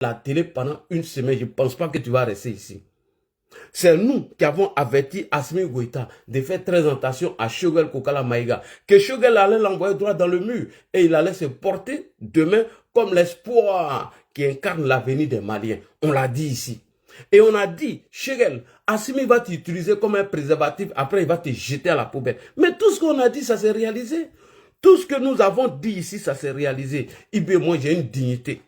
la télé pendant une semaine, je ne pense pas que tu vas rester ici. C'est nous qui avons averti Assimi Goïta de faire très attention à Choguel Kokala Maïga, que Choguel allait l'envoyer droit dans le mur et il allait se porter demain comme l'espoir qui incarne l'avenir des Maliens. On l'a dit ici. Et on a dit, Choguel, Assimi va t'utiliser comme un préservatif, après il va te jeter à la poubelle. Mais tout ce qu'on a dit, ça s'est réalisé. Tout ce que nous avons dit ici, ça s'est réalisé. Ibé, moi j'ai une dignité.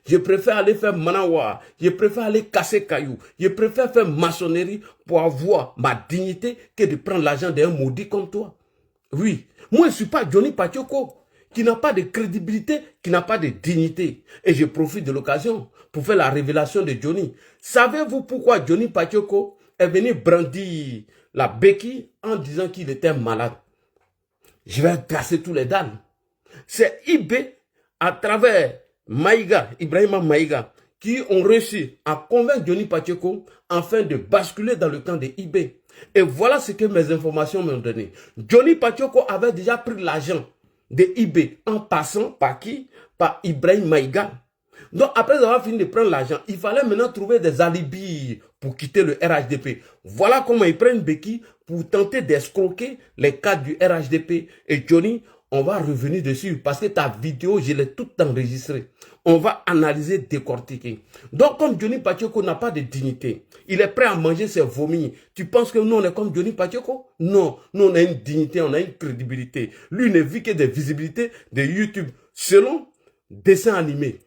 Je préfère aller faire manawa, je préfère aller casser cailloux, je préfère faire maçonnerie pour avoir ma dignité que de prendre l'argent d'un maudit comme toi. Oui, moi je ne suis pas Johnny Pachoko, qui n'a pas de crédibilité, qui n'a pas de dignité. Et je profite de l'occasion pour faire la révélation de Johnny. Savez-vous pourquoi Johnny Pachoko est venu brandir la béquille en disant qu'il était malade? Je vais casser tous les dalles. C'est Ibé, à travers Maïga, Ibrahima Maïga, qui ont réussi à convaincre Johnny Pacheko afin de basculer dans le camp de Ibé. Et voilà ce que mes informations m'ont donné. Johnny Pacheko avait déjà pris l'argent de Ibé en passant par qui? Par Ibrahima Maïga. Donc après avoir fini de prendre l'argent, il fallait maintenant trouver des alibis pour quitter le RHDP. Voilà comment ils prennent béquille pour tenter d'escroquer les cadres du RHDP. Et Johnny, on va revenir dessus parce que ta vidéo, je l'ai toute enregistrée. On va analyser, décortiquer. Donc, comme Johnny Pacheko n'a pas de dignité, il est prêt à manger ses vomis. Tu penses que nous, on est comme Johnny Pacheko? Non, nous, on a une dignité, on a une crédibilité. Lui ne vit que des visibilités de YouTube. Selon dessin animé,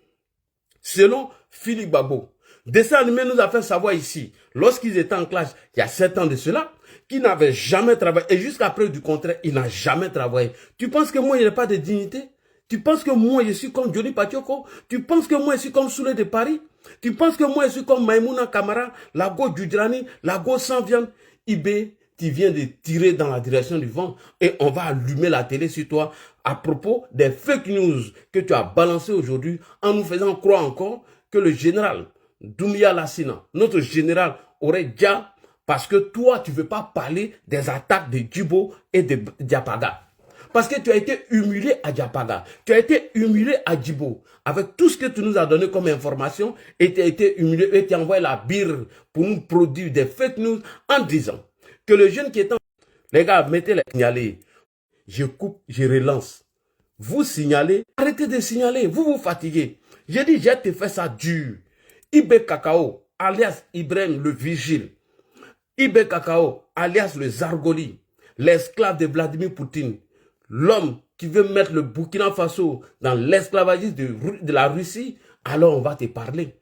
selon Philippe Babo, dessin animé nous a fait savoir ici, lorsqu'ils étaient en classe, il y a 7 ans de cela, qu'il n'avait jamais travaillé. Et jusqu'à preuve du contraire, il n'a jamais travaillé. Tu penses que moi, il n'y a pas de dignité? Tu penses que moi, je suis comme Johnny Pachoko? Tu penses que moi, je suis comme Soulé de Paris? Tu penses que moi, je suis comme Maïmouna Kamara, la go Djudrani, la go sans viande? Ibé, tu viens de tirer dans la direction du vent et on va allumer la télé sur toi à propos des fake news que tu as balancées aujourd'hui en nous faisant croire encore que le général Doumbia Lassina, notre général, aurait déjà... Parce que toi, tu ne veux pas parler des attaques de Djibo et de Diapaga. Parce que tu as été humilié à Diapaga. Tu as été humilié à Djibo. Avec tout ce que tu nous as donné comme information, et tu as été humilié et tu as envoyé la bire pour nous produire des fake news en disant que le jeune qui est en... Les gars, mettez les signalés. Je coupe, je relance. Vous signalez, arrêtez de signaler, vous vous fatiguez. J'ai dit, j'ai te fait ça dur. Ibé Kakao, alias Ibrahim le Vigile. Ibé Kakao, alias le Zargoli, l'esclave de Vladimir Poutine, l'homme qui veut mettre le Burkina Faso dans l'esclavagisme de la Russie, alors on va te parler.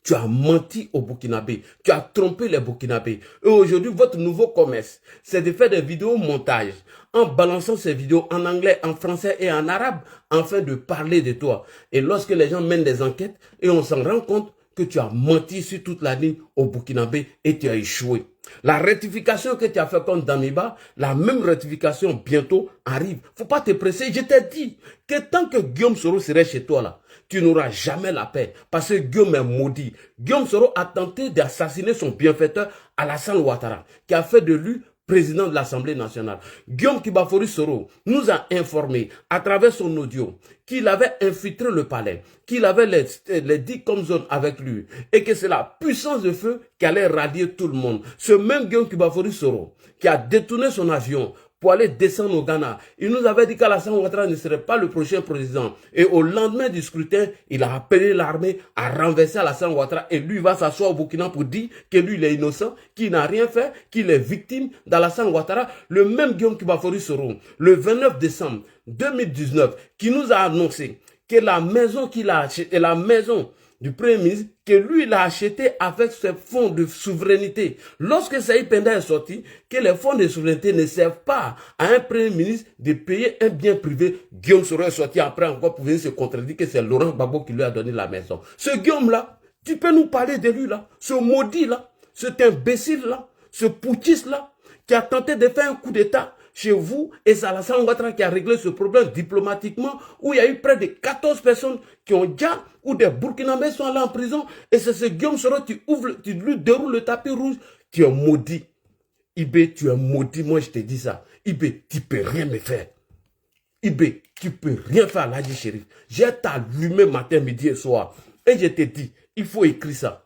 Tu as menti aux Burkinabés, tu as trompé les Burkinabés. Et aujourd'hui, votre nouveau commerce, c'est de faire des vidéos montage en balançant ces vidéos en anglais, en français et en arabe, afin de parler de toi. Et lorsque les gens mènent des enquêtes et on s'en rend compte que tu as menti sur toute la ligne au Burkinabé et tu as échoué. La rectification que tu as fait contre Damiba, la même rectification bientôt arrive. Faut pas te presser. Je t'ai dit que tant que Guillaume Soro serait chez toi là, tu n'auras jamais la paix. Parce que Guillaume est maudit. Guillaume Soro a tenté d'assassiner son bienfaiteur Alassane Ouattara, qui a fait de lui président de l'Assemblée nationale. Guillaume Kibafori Soro nous a informé à travers son audio qu'il avait infiltré le palais, qu'il avait les 10 comme zone avec lui et que c'est la puissance de feu qui allait radier tout le monde. Ce même Guillaume Kibafori Soro qui a détourné son avion pour aller descendre au Ghana. Il nous avait dit qu'Alassane Ouattara ne serait pas le prochain président. Et au lendemain du scrutin, il a appelé l'armée à renverser Alassane Ouattara. Et lui va s'asseoir au Burkina pour dire que lui, il est innocent, qu'il n'a rien fait, qu'il est victime d'Alassane Ouattara. Le même Guillaume Kibafori Soro, le 29 décembre 2019, qui nous a annoncé que la maison qu'il a achetée, la maison du Premier ministre, que lui, il a acheté avec ses fonds de souveraineté. Lorsque Saïd Penda est sorti, que les fonds de souveraineté ne servent pas à un Premier ministre de payer un bien privé, Guillaume Soro est sorti après encore pour venir se contredire que c'est Laurent Gbagbo qui lui a donné la maison. Ce Guillaume-là, tu peux nous parler de lui là, ce maudit-là, cet imbécile-là, ce putschiste-là, qui a tenté de faire un coup d'État chez vous, et c'est Alassane Ouattara qui a réglé ce problème diplomatiquement, où il y a eu près de 14 personnes qui ont déjà, où des Burkinabés sont allés en prison, et c'est ce Guillaume Soro qui lui déroule le tapis rouge. Tu es maudit. Ibé, tu es maudit, moi je te dis ça. Ibé, tu peux rien me faire. Ibé, tu peux rien faire à l'Adji Chérif. J'ai t'allumé matin, midi et soir. Et je te dis, Il faut écrire ça.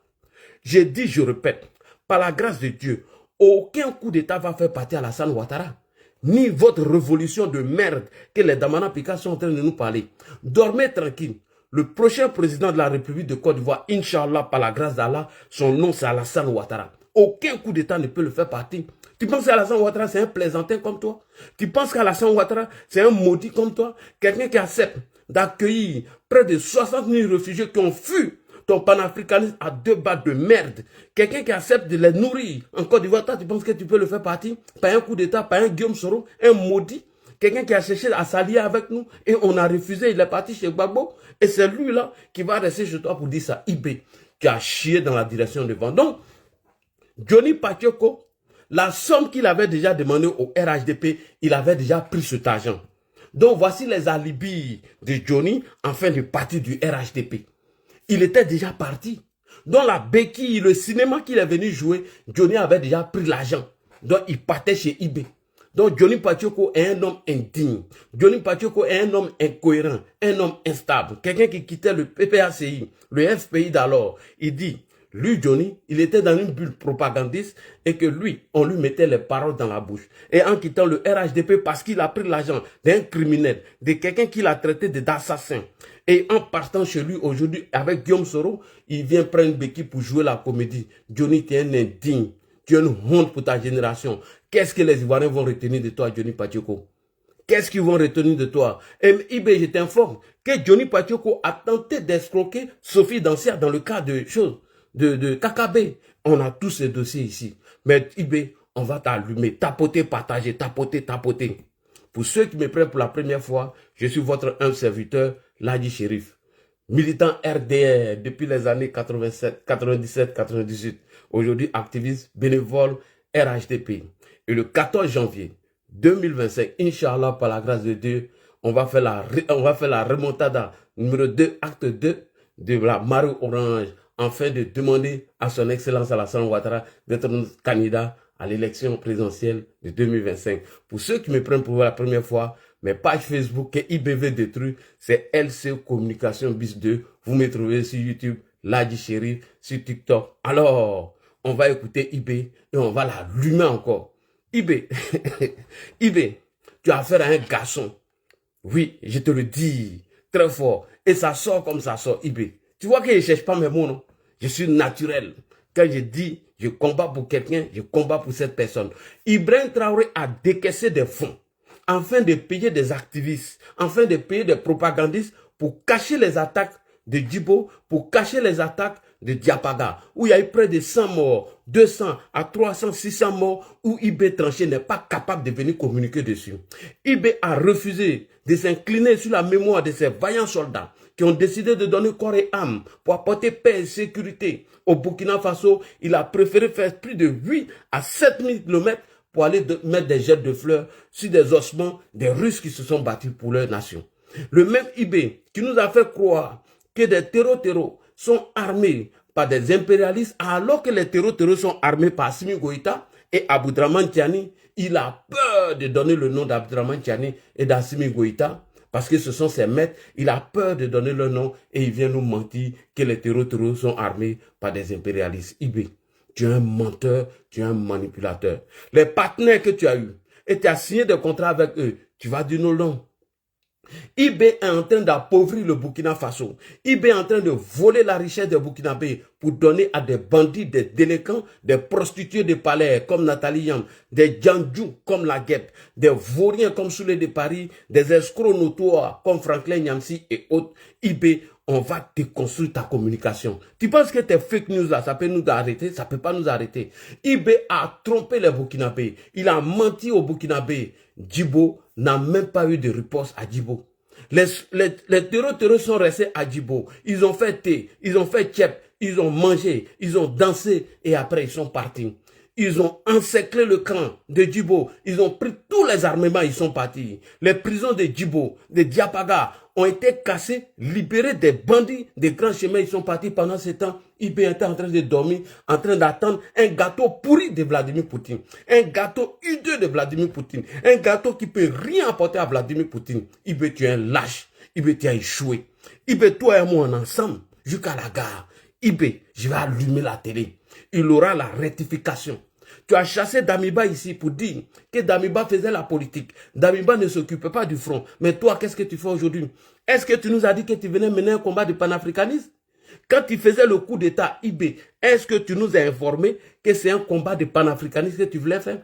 J'ai dit, je répète, par la grâce de Dieu, aucun coup d'État va faire partie Alassane Ouattara. Ni votre révolution de merde que les Damana Pika sont en train de nous parler. Dormez tranquille. Le prochain président de la République de Côte d'Ivoire, Inch'Allah, par la grâce d'Allah, son nom c'est Alassane Ouattara. Aucun coup d'État ne peut le faire partie. Tu penses qu'Alassane Ouattara c'est un plaisantin comme toi? Tu penses qu'Alassane Ouattara c'est un maudit comme toi? Quelqu'un qui accepte d'accueillir près de 60 000 réfugiés qui ont fui ton panafricanisme à 2 battes de merde. Quelqu'un qui accepte de les nourrir en Côte d'Ivoire, tu penses que tu peux le faire partie? Pas un coup d'État, pas un Guillaume Soro, un maudit. Quelqu'un qui a cherché à s'allier avec nous et on a refusé, il est parti chez Gbagbo. Et c'est lui-là qui va rester chez toi pour dire ça. IB, tu as chié dans la direction de vent. Donc, Johnny Pacheco, la somme qu'il avait déjà demandé au RHDP, il avait déjà pris cet argent. Donc, voici les alibis de Johnny en fin de partie du RHDP. Il était déjà parti. Dans la béquille, le cinéma qu'il est venu jouer, Johnny avait déjà pris l'argent. Donc, il partait chez IB. Donc, Johnny Pacheco est un homme indigne. Johnny Pacheco est un homme incohérent, un homme instable. Quelqu'un qui quittait le PPACI, le FPI d'alors. Il dit, lui, Johnny, il était dans une bulle propagandiste et que lui, on lui mettait les paroles dans la bouche. Et en quittant le RHDP parce qu'il a pris l'argent d'un criminel, de quelqu'un qu'il a traité d'assassin. Et en partant chez lui aujourd'hui avec Guillaume Soro, il vient prendre une béquille pour jouer la comédie. Johnny, tu es un indigne. Tu es une honte pour ta génération. Qu'est-ce que les Ivoiriens vont retenir de toi, Johnny Pacheco? Qu'est-ce qu'ils vont retenir de toi? Et IB, je t'informe que Johnny Pacheco a tenté d'escroquer Sophie Dancière dans le cas de choses, de KKB. On a tous ces dossiers ici. Mais IB, on va t'allumer, tapoter, partager, tapoter, tapoter. Pour ceux qui me prennent pour la première fois, je suis votre humble serviteur, Ladji Chérif. Militant RDR depuis les années 97, 97, 98. Aujourd'hui, activiste bénévole RHDP. Et le 14 janvier 2025, Inch'Allah, par la grâce de Dieu, on va faire la remontada numéro 2, acte 2 de la marée orange, afin de demander à son excellence Alassane Ouattara d'être notre candidat à l'élection présidentielle de 2025. Pour ceux qui me prennent pour la première fois, mes pages Facebook que IBV détruit, c'est LC Communication bis 2. Vous me trouvez sur YouTube, Ladji Chérif, sur TikTok. Alors, on va écouter IB et on va l'allumer encore. IB, IB, tu as affaire à un garçon. Oui, je te le dis, très fort. Et ça sort comme ça sort, IB. Tu vois que je ne cherche pas mes mots, non? Je suis naturel. Quand je dis, je combat pour quelqu'un, je combat pour cette personne. Ibrahim Traoré a décaissé des fonds afin de payer des activistes, afin de payer des propagandistes pour cacher les attaques de Djibo, pour cacher les attaques de Diapaga, où il y a eu près de 100 morts, 200 à 300, 600 morts, où IB Tranché n'est pas capable de venir communiquer dessus. IB a refusé de s'incliner sur la mémoire de ces vaillants soldats qui ont décidé de donner corps et âme pour apporter paix et sécurité. Au Burkina Faso, il a préféré faire plus de 8 à 7 000 km pour aller mettre des jets de fleurs sur des ossements des Russes qui se sont battus pour leur nation. Le même IB qui nous a fait croire que des terreaux sont armés par des impérialistes alors que les terreaux sont armés par Assimi Goïta et Abdraman Tiani. Il a peur de donner le nom d'Abdraman Tiani et d'Assimi Goïta parce que ce sont ses maîtres. Il a peur de donner leur nom et il vient nous mentir que les terreaux sont armés par des impérialistes. IB, tu es un menteur, tu es un manipulateur. Les partenaires que tu as eus et tu as signé des contrats avec eux, tu vas dire non. IB est en train d'appauvrir le Burkina Faso. IB est en train de voler la richesse des Burkinabés pour donner à des bandits, des délinquants, des prostituées de palais comme Nathalie Yam, des Djandjou comme la Guêpe, des vauriens comme Soulé de Paris, des escrocs notoires comme Franklin Nyamsi et autres. IB, on va déconstruire ta communication. Tu penses que tes fake news là, ça peut nous arrêter? Ça peut pas nous arrêter. IB a trompé les Burkinabés. Il a menti aux Burkinabés. Djibo n'a même pas eu de riposte à Djibo. Les terreaux sont restés à Djibo. Ils ont fait thé, ils ont fait tchèp, ils ont mangé, ils ont dansé et après ils sont partis. Ils ont encerclé le camp de Djibo. Ils ont pris tous les armements, ils sont partis. Les prisons de Djibo, de Diapaga ont été cassées, libérés des bandits, des grands chemins. Ils sont partis pendant ce temps. IB était en train de dormir, en train d'attendre un gâteau pourri de Vladimir Poutine. Un gâteau hideux de Vladimir Poutine. Un gâteau qui peut rien apporter à Vladimir Poutine. IB, tu es un lâche. IB, tu as échoué. IB, toi et moi, on est ensemble jusqu'à la gare. IB, je vais allumer la télé. Il aura la rectification. Tu as chassé Damiba ici pour dire que Damiba faisait la politique. Damiba ne s'occupait pas du front. Mais toi, qu'est-ce que tu fais aujourd'hui? Est-ce que tu nous as dit que tu venais mener un combat de panafricanisme? Quand tu faisais le coup d'État IB, est-ce que tu nous as informé que c'est un combat de panafricanisme que tu voulais faire?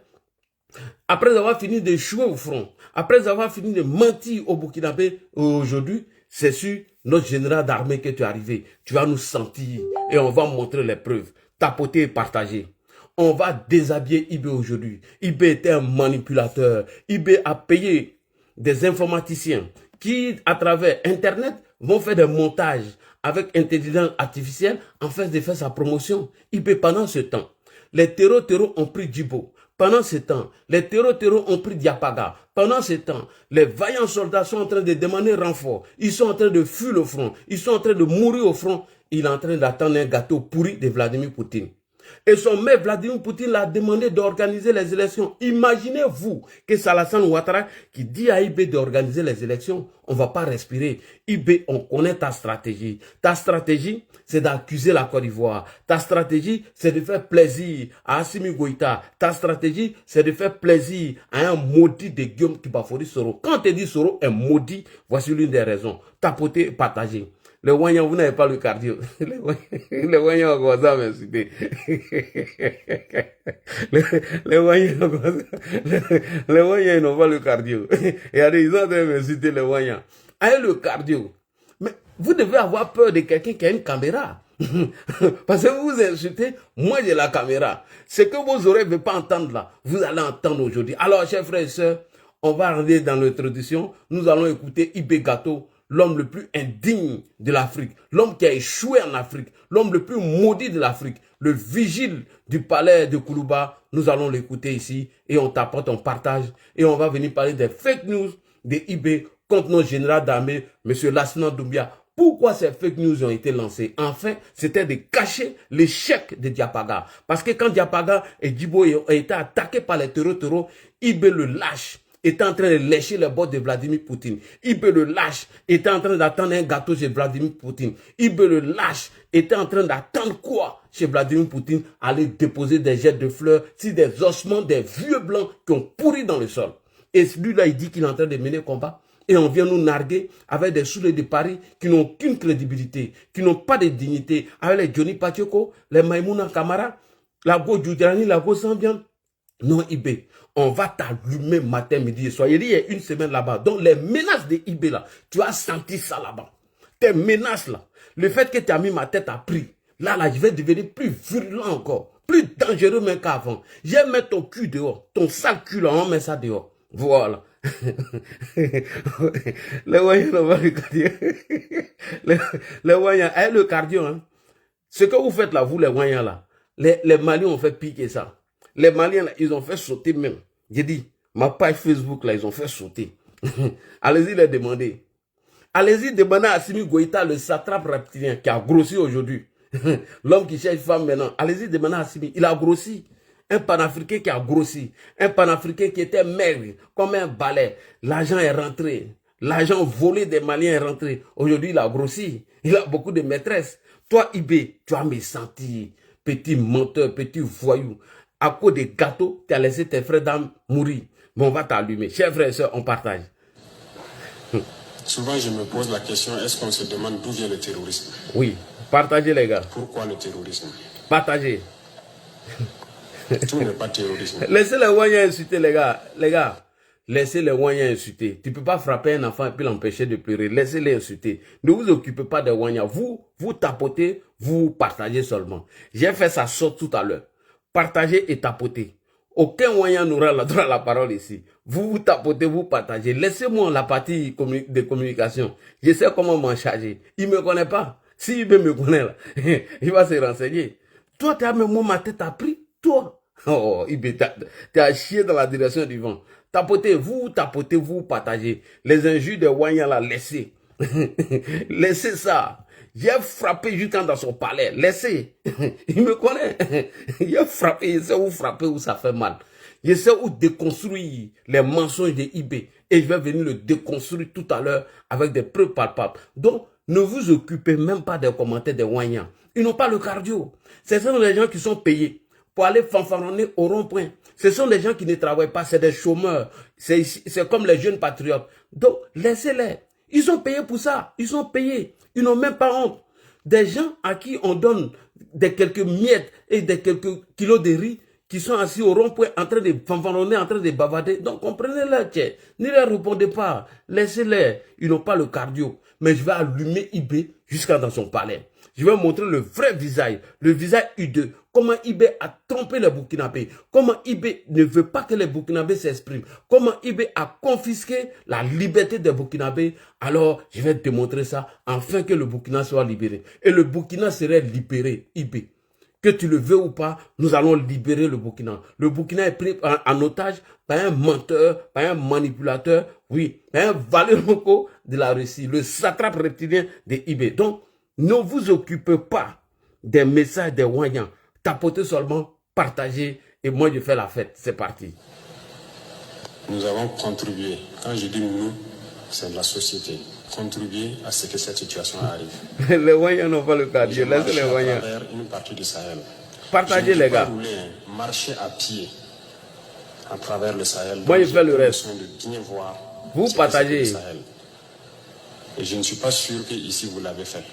Après avoir fini de jouer au front, après avoir fini de mentir au Burkinabé, aujourd'hui, c'est sur notre général d'armée que tu es arrivé. Tu vas nous sentir et on va montrer les preuves. Tapoter et partager. On va déshabiller IB aujourd'hui. IB était un manipulateur. IB a payé des informaticiens qui, à travers Internet, vont faire des montages avec intelligence artificielle en fait de faire sa promotion. IB, pendant ce temps, les terreaux ont pris Djibo. Pendant ce temps, les terreaux ont pris Diapaga. Pendant ce temps, les vaillants soldats sont en train de demander renfort. Ils sont en train de fuir le front. Ils sont en train de mourir au front. Il est en train d'attendre un gâteau pourri de Vladimir Poutine. Et son maître Vladimir Poutine l'a demandé d'organiser les élections. Imaginez-vous que c'est Alassane Ouattara qui dit à IB d'organiser les élections. On ne va pas respirer. IB, on connaît ta stratégie. Ta stratégie, c'est d'accuser la Côte d'Ivoire. Ta stratégie, c'est de faire plaisir à Assimi Goïta. Ta stratégie, c'est de faire plaisir à un maudit de Guillaume Kibafori Soro. Quand on te dit Soro est maudit, voici l'une des raisons. Tapoter et partager. Les Wanyans, vous n'avez pas le cardio. Les Wanyans ont commencé à m'insulter. Les Wanyans n'ont pas le cardio. Et ils ont en train de m'insulter les Wanyans. Avec le cardio. Mais vous devez avoir peur de quelqu'un qui a une caméra. Parce que vous vous insultez, moi j'ai la caméra. Ce que vos oreilles ne veulent pas entendre là, vous allez entendre aujourd'hui. Alors, chers frères et sœurs, on va rentrer dans l'introduction. Nous allons écouter Ibé Gâteau, l'homme le plus indigne de l'Afrique, l'homme qui a échoué en Afrique, l'homme le plus maudit de l'Afrique, le vigile du palais de Koulouba. Nous allons l'écouter ici et on t'apporte, on partage et on va venir parler des fake news de IB contre notre général d'armée, M. Lassana Doumbia. Pourquoi ces fake news ont été lancées? Enfin, c'était de cacher l'échec de Diapaga. Parce que quand Diapaga et Djibo ont été attaqués par les terreaux, IB le lâche. Était en train de lécher les bords de Vladimir Poutine. IB le lâche, était en train d'attendre un gâteau chez Vladimir Poutine. IB le lâche, était en train d'attendre quoi chez Vladimir Poutine? Aller déposer des jets de fleurs sur des ossements des vieux blancs qui ont pourri dans le sol. Et celui-là, il dit qu'il est en train de mener combat. Et on vient nous narguer avec des soulets de Paris qui n'ont aucune crédibilité, qui n'ont pas de dignité, avec les Johnny Patioko, les Maïmouna Kamara, la Go Djoudjani, la Go Sambian. Non, IB, on va t'allumer matin, midi et soir. Il y a une semaine là-bas. Donc, les menaces de IB là, tu as senti ça là-bas. Tes menaces là, le fait que tu as mis ma tête à prix, là, je vais devenir plus virulent encore, plus dangereux même qu'avant. Je vais mettre ton cul dehors, ton sale cul là, on met ça dehors. Voilà. Les voyants, on va le cardio. Les voyants, le cardio, hein. Ce que vous faites là, vous les voyants là, les Maliens ont fait piquer ça. Les Maliens, là, ils ont fait sauter même. J'ai dit, ma page Facebook, là, ils ont fait sauter. Allez-y les demander. Allez-y demander à Assimi Goïta, le satrape reptilien, qui a grossi aujourd'hui. L'homme qui cherche femme maintenant. Allez-y demander à Assimi. Il a grossi. Un panafricain qui a grossi. Un panafricain qui était maigre, comme un balai. L'argent est rentré. L'argent volé des Maliens est rentré. Aujourd'hui, il a grossi. Il a beaucoup de maîtresses. Toi, Ibé, tu as me senti. Petit menteur, petit voyou. À cause des gâteaux, tu as laissé tes frères d'âme mourir. Bon, on va t'allumer. Chers frères et sœurs, on partage. Souvent, je me pose la question, est-ce qu'on se demande d'où vient le terrorisme? Oui, partagez les gars. Pourquoi le terrorisme? Partagez. Tout n'est pas terrorisme. Laissez les Wanyans insulter, les gars. Les gars, laissez les Wanyans insulter. Tu ne peux pas frapper un enfant et puis l'empêcher de pleurer. Laissez-les insulter. Ne vous occupez pas des Wanyans. Vous tapotez, vous partagez seulement. J'ai fait ça saute tout à l'heure. Partagez et tapotez. Aucun moyen n'aura le droit à la parole ici. Vous tapotez, vous partagez. Laissez-moi la partie de communication. Je sais comment m'en charger. Il ne me connaît pas. S'il me connaît là, il va se renseigner. Toi, tu as même ma tête à pris. Toi. Oh, tu as chié dans la direction du vent. Tapotez, vous partagez. Les injures de Wanya là, laissez. Laissez ça. J'ai frappé jusqu'à dans son palais. Laissez. Il me connaît. J'ai frappé. Je sais où frapper, où ça fait mal. Je sais où déconstruire les mensonges de IB. Et je vais venir le déconstruire tout à l'heure avec des preuves palpables. Donc, ne vous occupez même pas des commentaires des Wanyans. Ils n'ont pas le cardio. Ce sont les gens qui sont payés pour aller fanfaronner au rond-point. Ce sont des gens qui ne travaillent pas, c'est des chômeurs. C'est comme les jeunes patriotes. Donc, laissez-les. Ils sont payés pour ça. Ils sont payés. Ils n'ont même pas honte. Des gens à qui on donne des quelques miettes et des quelques kilos de riz qui sont assis au rond-point en train de fanfaronner, en train de bavarder. Donc, comprenez-les, tiens. Ne leur répondez pas. Laissez-les. Ils n'ont pas le cardio. Mais je vais allumer IB jusqu'à dans son palais. Je vais montrer le vrai visage, le visage hideux. Comment IB a trompé les Burkinabés. Comment IB ne veut pas que les Burkinabés s'expriment. Comment IB a confisqué la liberté des Burkinabés. Alors, je vais te montrer ça afin que le Burkina soit libéré. Et le Burkina serait libéré, IB. Que tu le veux ou pas, nous allons libérer le Burkina. Le Burkina est pris en otage par un menteur, par un manipulateur, oui, par un Valéronco de la Russie, le satrape reptilien de IB. Donc, ne vous occupez pas des messages des Wanyans. Tapotez seulement, partagez, et moi je fais la fête. C'est parti. Nous avons contribué, quand je dis nous, c'est la société, contribué à ce que cette situation arrive. Les Wanyans n'ont pas le cardio, laissez les Wanyans. À travers une partie du Sahel. Partagez les gars. Marcher à pied à travers le Sahel. Moi je fais le reste. De bien voir vous partagez. Le Sahel. Et je ne suis pas sûr que ici vous l'avez fait.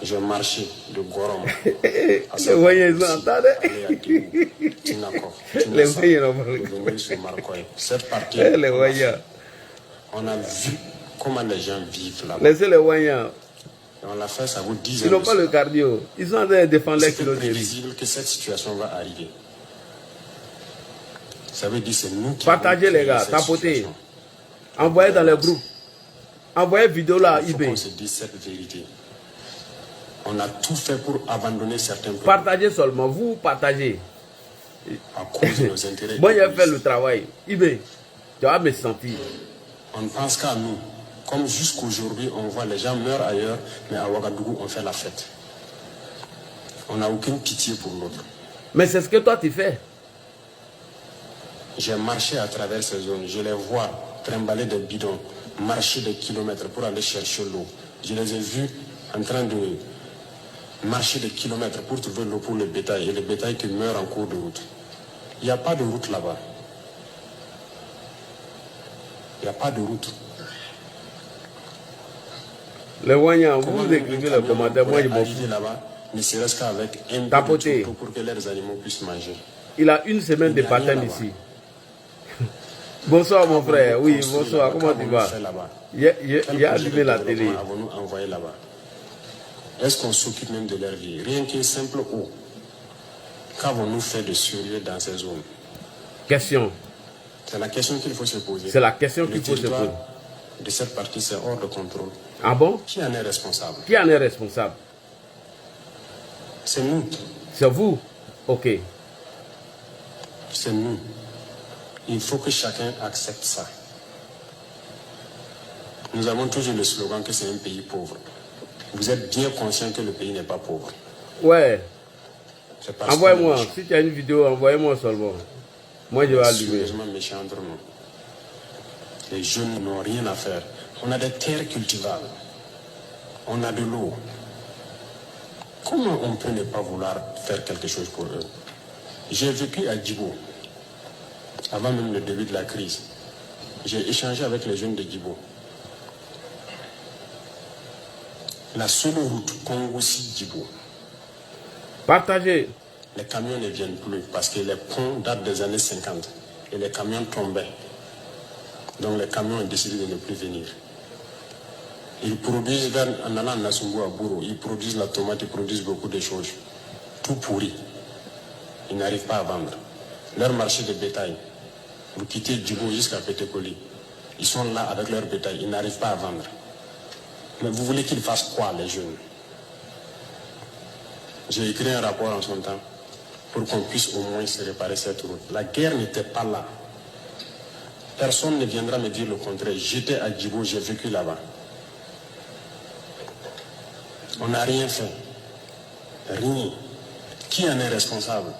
J'ai marché de Gorom à les Wanyans ils entendent. Les Wanyans n'ont pas le cardio. Cette partie, les Wanyans. On a vu comment les gens vivent là-bas. Laissez les Wanyans. On l'a fait, ça vous dit. Ils n'ont pas le cardio. Ils sont en train de défendre les kilos de riz. C'est prévisible que cette situation va arriver. Ça veut dire c'est nous qui partagez les gars, tapotez. Envoyez dans les groupes. Envoyez vidéo là à eBay. On se dit cette vérité. On a tout fait pour abandonner certains peuples. Partagez seulement, vous partagez. À cause de nos intérêts. Moi j'ai fait le travail. eBay, tu vas me sentir. On ne pense qu'à nous. Comme jusqu'aujourd'hui, on voit les gens meurent ailleurs, mais à Ouagadougou, on fait la fête. On n'a aucune pitié pour l'autre. Mais c'est ce que toi tu fais. J'ai marché à travers ces zones. Je les vois trimballer des bidons, marcher des kilomètres pour aller chercher l'eau. Je les ai vus en train de marcher des kilomètres pour trouver l'eau pour le bétail. Et le bétail qui meurt en cours de route. Il n'y a pas de route là-bas. Il n'y a pas de route. Les Wanyans, vous écrivez le commentaire, moi je m'en fous. Là-bas, ne serait-ce qu'avec un tapoter pour que les animaux puissent manger. Il a une semaine de baptême ici. Bonsoir mon frère, oui, bonsoir, comment tu vas? Il a allumé la télé. Avons-nous envoyé là-bas? Est-ce qu'on s'occupe même de leur vie? Rien qu'une simple eau. Qu'avons-nous fait de sérieux dans ces zones? Question. C'est la question qu'il faut se poser. C'est la question qu'il faut se poser. De cette partie, c'est hors de contrôle. Ah bon? Qui en est responsable? Qui en est responsable? C'est nous. C'est vous? Ok. C'est nous. Il faut que chacun accepte ça. Nous avons toujours le slogan que c'est un pays pauvre. Vous êtes bien conscient que le pays n'est pas pauvre. Ouais. Envoyez-moi. Si tu as une vidéo, envoyez-moi seulement. Moi, je vais allumer. Méchant entre nous. Les jeunes n'ont rien à faire. On a des terres cultivables. On a de l'eau. Comment on peut ne pas vouloir faire quelque chose pour eux? J'ai vécu à Djibo, avant même le début de la crise. J'ai échangé avec les jeunes de Djibo. La seule route Congoussi-Djibo. Partagez. Les camions ne viennent plus parce que les ponts datent des années 50 et les camions tombaient. Donc les camions ont décidé de ne plus venir. Ils produisent, en allant à Nassumbu, à Bourou, ils produisent la tomate, ils produisent beaucoup de choses. Tout pourri. Ils n'arrivent pas à vendre. Leur marché de bétail, vous quittez Djibo jusqu'à Pétékoli. Ils sont là avec leur bétail, ils n'arrivent pas à vendre. Mais vous voulez qu'ils fassent quoi, les jeunes? J'ai écrit un rapport en son temps pour qu'on puisse au moins se réparer cette route. La guerre n'était pas là. Personne ne viendra me dire le contraire. J'étais à Djibo, j'ai vécu là-bas. On n'a rien fait. Rien. Qui en est responsable?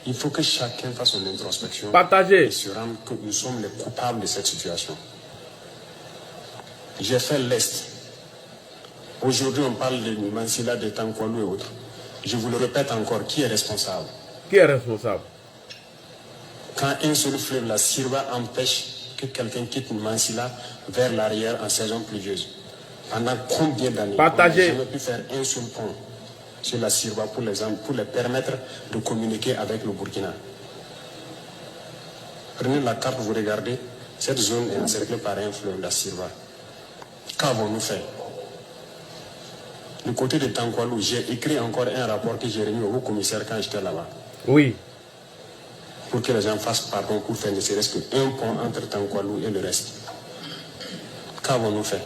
Il faut que chacun fasse son introspection. Partagez. Et se rende que nous sommes les coupables de cette situation. J'ai fait l'Est. Aujourd'hui, on parle de Mansilla, de Tankwalou et autres. Je vous le répète encore, qui est responsable? Qui est responsable? Quand un seul fleuve, la Sirva, empêche que quelqu'un quitte Mansilla vers l'arrière en saison pluvieuse. Pendant combien d'années? Partagez. On n'a jamais pu faire un seul pont sur la Sirva pour les permettre de communiquer avec le Burkina. Prenez la carte, vous regardez, cette zone est encerclée par un fleuve, la Sirva. Qu'avons-nous fait? Du côté de Tankwalou, j'ai écrit encore un rapport que j'ai remis au haut-commissaire quand j'étais là-bas. Oui. Pour que les gens fassent pardon pour faire ne serait-ce qu'un pont entre Tankwalou et le reste. Qu'avons-nous fait?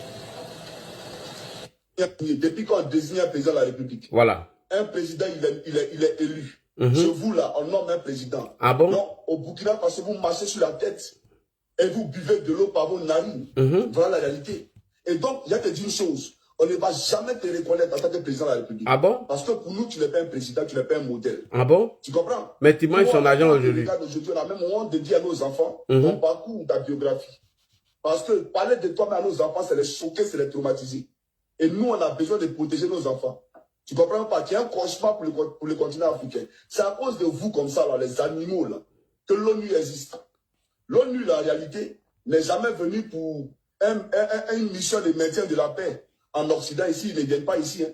Depuis qu'on désigne un président de la République, Voilà. un président, il est élu. Chez vous, là, on nomme un président. Ah bon? Non, au Burkina, parce que vous marchez sur la tête et vous buvez de l'eau par vos narines. Voilà la réalité. Et donc, il y a te dire une chose. On ne va jamais te reconnaître en tant que président de la République. Ah bon? Parce que pour nous, tu n'es pas un président, tu n'es pas un modèle. Ah bon? Tu comprends? Mais tu manges son argent aujourd'hui. Aujourd'hui, on a même honte de dire à nos enfants ton parcours, ta biographie. Parce que parler de toi à nos enfants, c'est les choquer, c'est les traumatiser. Et nous, on a besoin de protéger nos enfants. Tu comprends pas qu'il y a un cauchemar pour le continent africain. C'est à cause de vous comme ça, là, les animaux, là, que l'ONU existe. L'ONU, la réalité, n'est jamais venue pour une mission de maintien de la paix. En Occident, ici, ils ne viennent pas ici. Hein.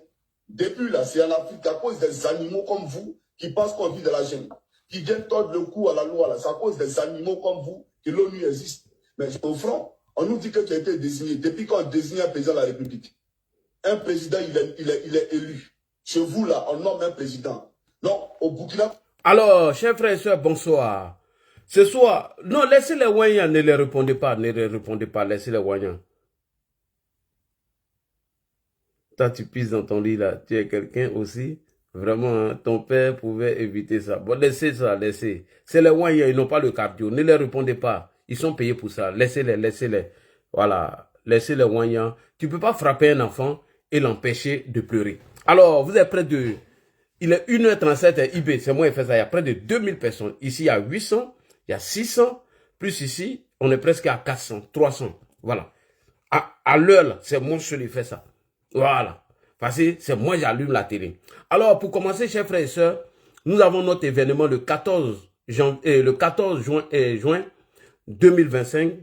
Depuis là, c'est en Afrique, à cause des animaux comme vous, qui pensent qu'on vit de la jungle, qui viennent tordre le cou à la loi. C'est à cause des animaux comme vous que l'ONU existe. Mais au front, on nous dit que tu as été désigné. Depuis qu'on désigne un président de la République, un président, il est élu. Chez vous, là, on nomme un président. Non, au Burkina. Alors, chers frères et sœurs, bonsoir. Ce soir, non, laissez les Wanyans, ne les répondez pas, laissez les Wanyans. Toi, tu pisses dans ton lit, là, tu es quelqu'un aussi. Vraiment, hein, ton père pouvait éviter ça. Bon, laissez ça, laissez. C'est les Wanyans, ils n'ont pas le cardio, ne les répondez pas. Ils sont payés pour ça, laissez-les. Voilà, laissez les Wanyans. Tu ne peux pas frapper un enfant et l'empêcher de pleurer. Alors, vous êtes près de... Il est 1h37 IB, c'est moi qui fais ça. Il y a près de 2000 personnes. Ici, il y a 800, il y a 600. Plus ici, on est presque à 400, 300. Voilà. À l'heure, c'est moi qui fais ça. Voilà. Parce que c'est moi qui j'allume la télé. Alors, pour commencer, chers frères et sœurs, nous avons notre événement le 14 juin 2025.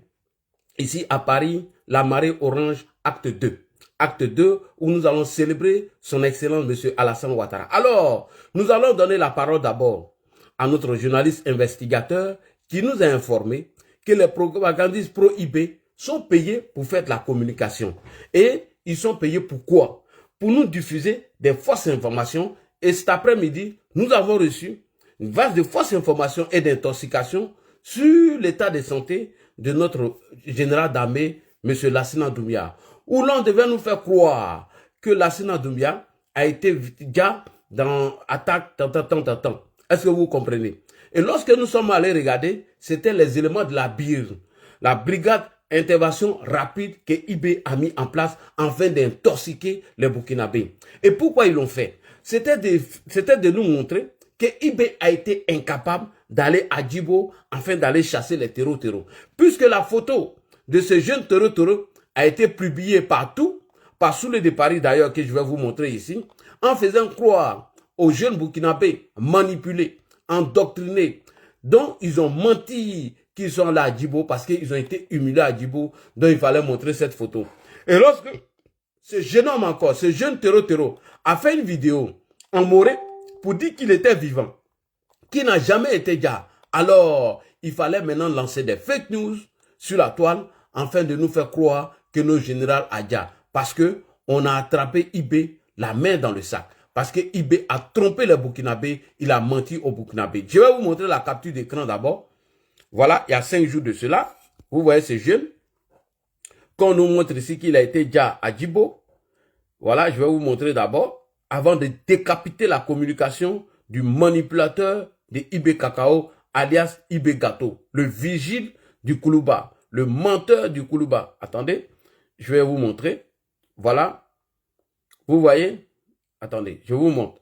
Ici, à Paris, la marée orange, acte 2. Acte 2, où nous allons célébrer son excellence, M. Alassane Ouattara. Alors, nous allons donner la parole d'abord à notre journaliste investigateur qui nous a informé que les propagandistes pro-IB sont payés pour faire de la communication. Et ils sont payés pour quoi? Pour nous diffuser des fausses informations. Et cet après-midi, nous avons reçu une vaste de fausses informations et d'intoxication sur l'état de santé de notre général d'armée, M. Lassina Doumbia, où l'on devait nous faire croire que Lassina Doumbia a été déjà dans attaque, tant. Est-ce que vous comprenez? Et lorsque nous sommes allés regarder, c'était les éléments de la BIR, la brigade intervention rapide que IB a mis en place afin d'intoxiquer les Burkinabés. Et pourquoi ils l'ont fait? C'était de nous montrer que IB a été incapable d'aller à Djibo afin d'aller chasser les terreaux. Puisque la photo de ce jeune terreau a été publiée partout, par Soulé de Paris d'ailleurs, que je vais vous montrer ici, en faisant croire aux jeunes Burkinabés manipulés, endoctrinés, dont ils ont menti qu'ils sont là à Djibo parce qu'ils ont été humiliés à Djibo, dont il fallait montrer cette photo. Et lorsque ce jeune homme encore, ce jeune terreau, a fait une vidéo en Morée pour dire qu'il était vivant, qu'il n'a jamais été gars, alors il fallait maintenant lancer des fake news sur la toile afin de nous faire croire que nos généraux a déjà. Parce que on a attrapé IB la main dans le sac. Parce que IB a trompé les Burkinabés, il a menti aux Burkinabés. Je vais vous montrer la capture d'écran d'abord. Voilà, il y a 5 jours de cela. Vous voyez ce jeune. Qu'on nous montre ici qu'il a été déjà à Djibo. Voilà, je vais vous montrer d'abord. Avant de décapiter la communication du manipulateur de IB Cacao, alias IB Gâteau. Le vigile du Koulouba. Le menteur du Koulouba. Attendez, je vais vous montrer. Voilà. Vous voyez? Attendez, je vous montre.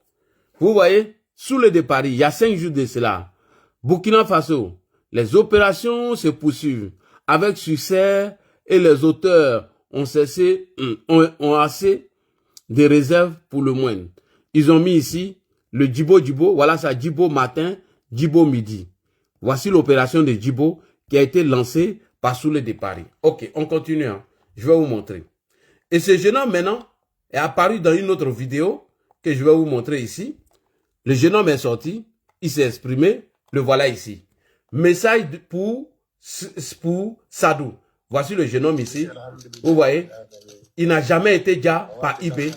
Vous voyez? Sous le de Paris, il y a 5 jours de cela. Burkina Faso. Les opérations se poursuivent avec succès et les auteurs ont assez des réserves pour le moine. Ils ont mis ici le Djibo, voilà ça, Djibo matin, Djibo midi. Voici l'opération de Djibo qui a été lancée par Soulé de Paris. Ok, on continue, hein. Je vais vous montrer. Et ce jeune homme maintenant est apparu dans une autre vidéo que je vais vous montrer ici. Le jeune homme est sorti, il s'est exprimé, le voilà ici. Message pour Sadou. Voici le jeune homme ici. Vous voyez, il n'a jamais été déjà par eBay.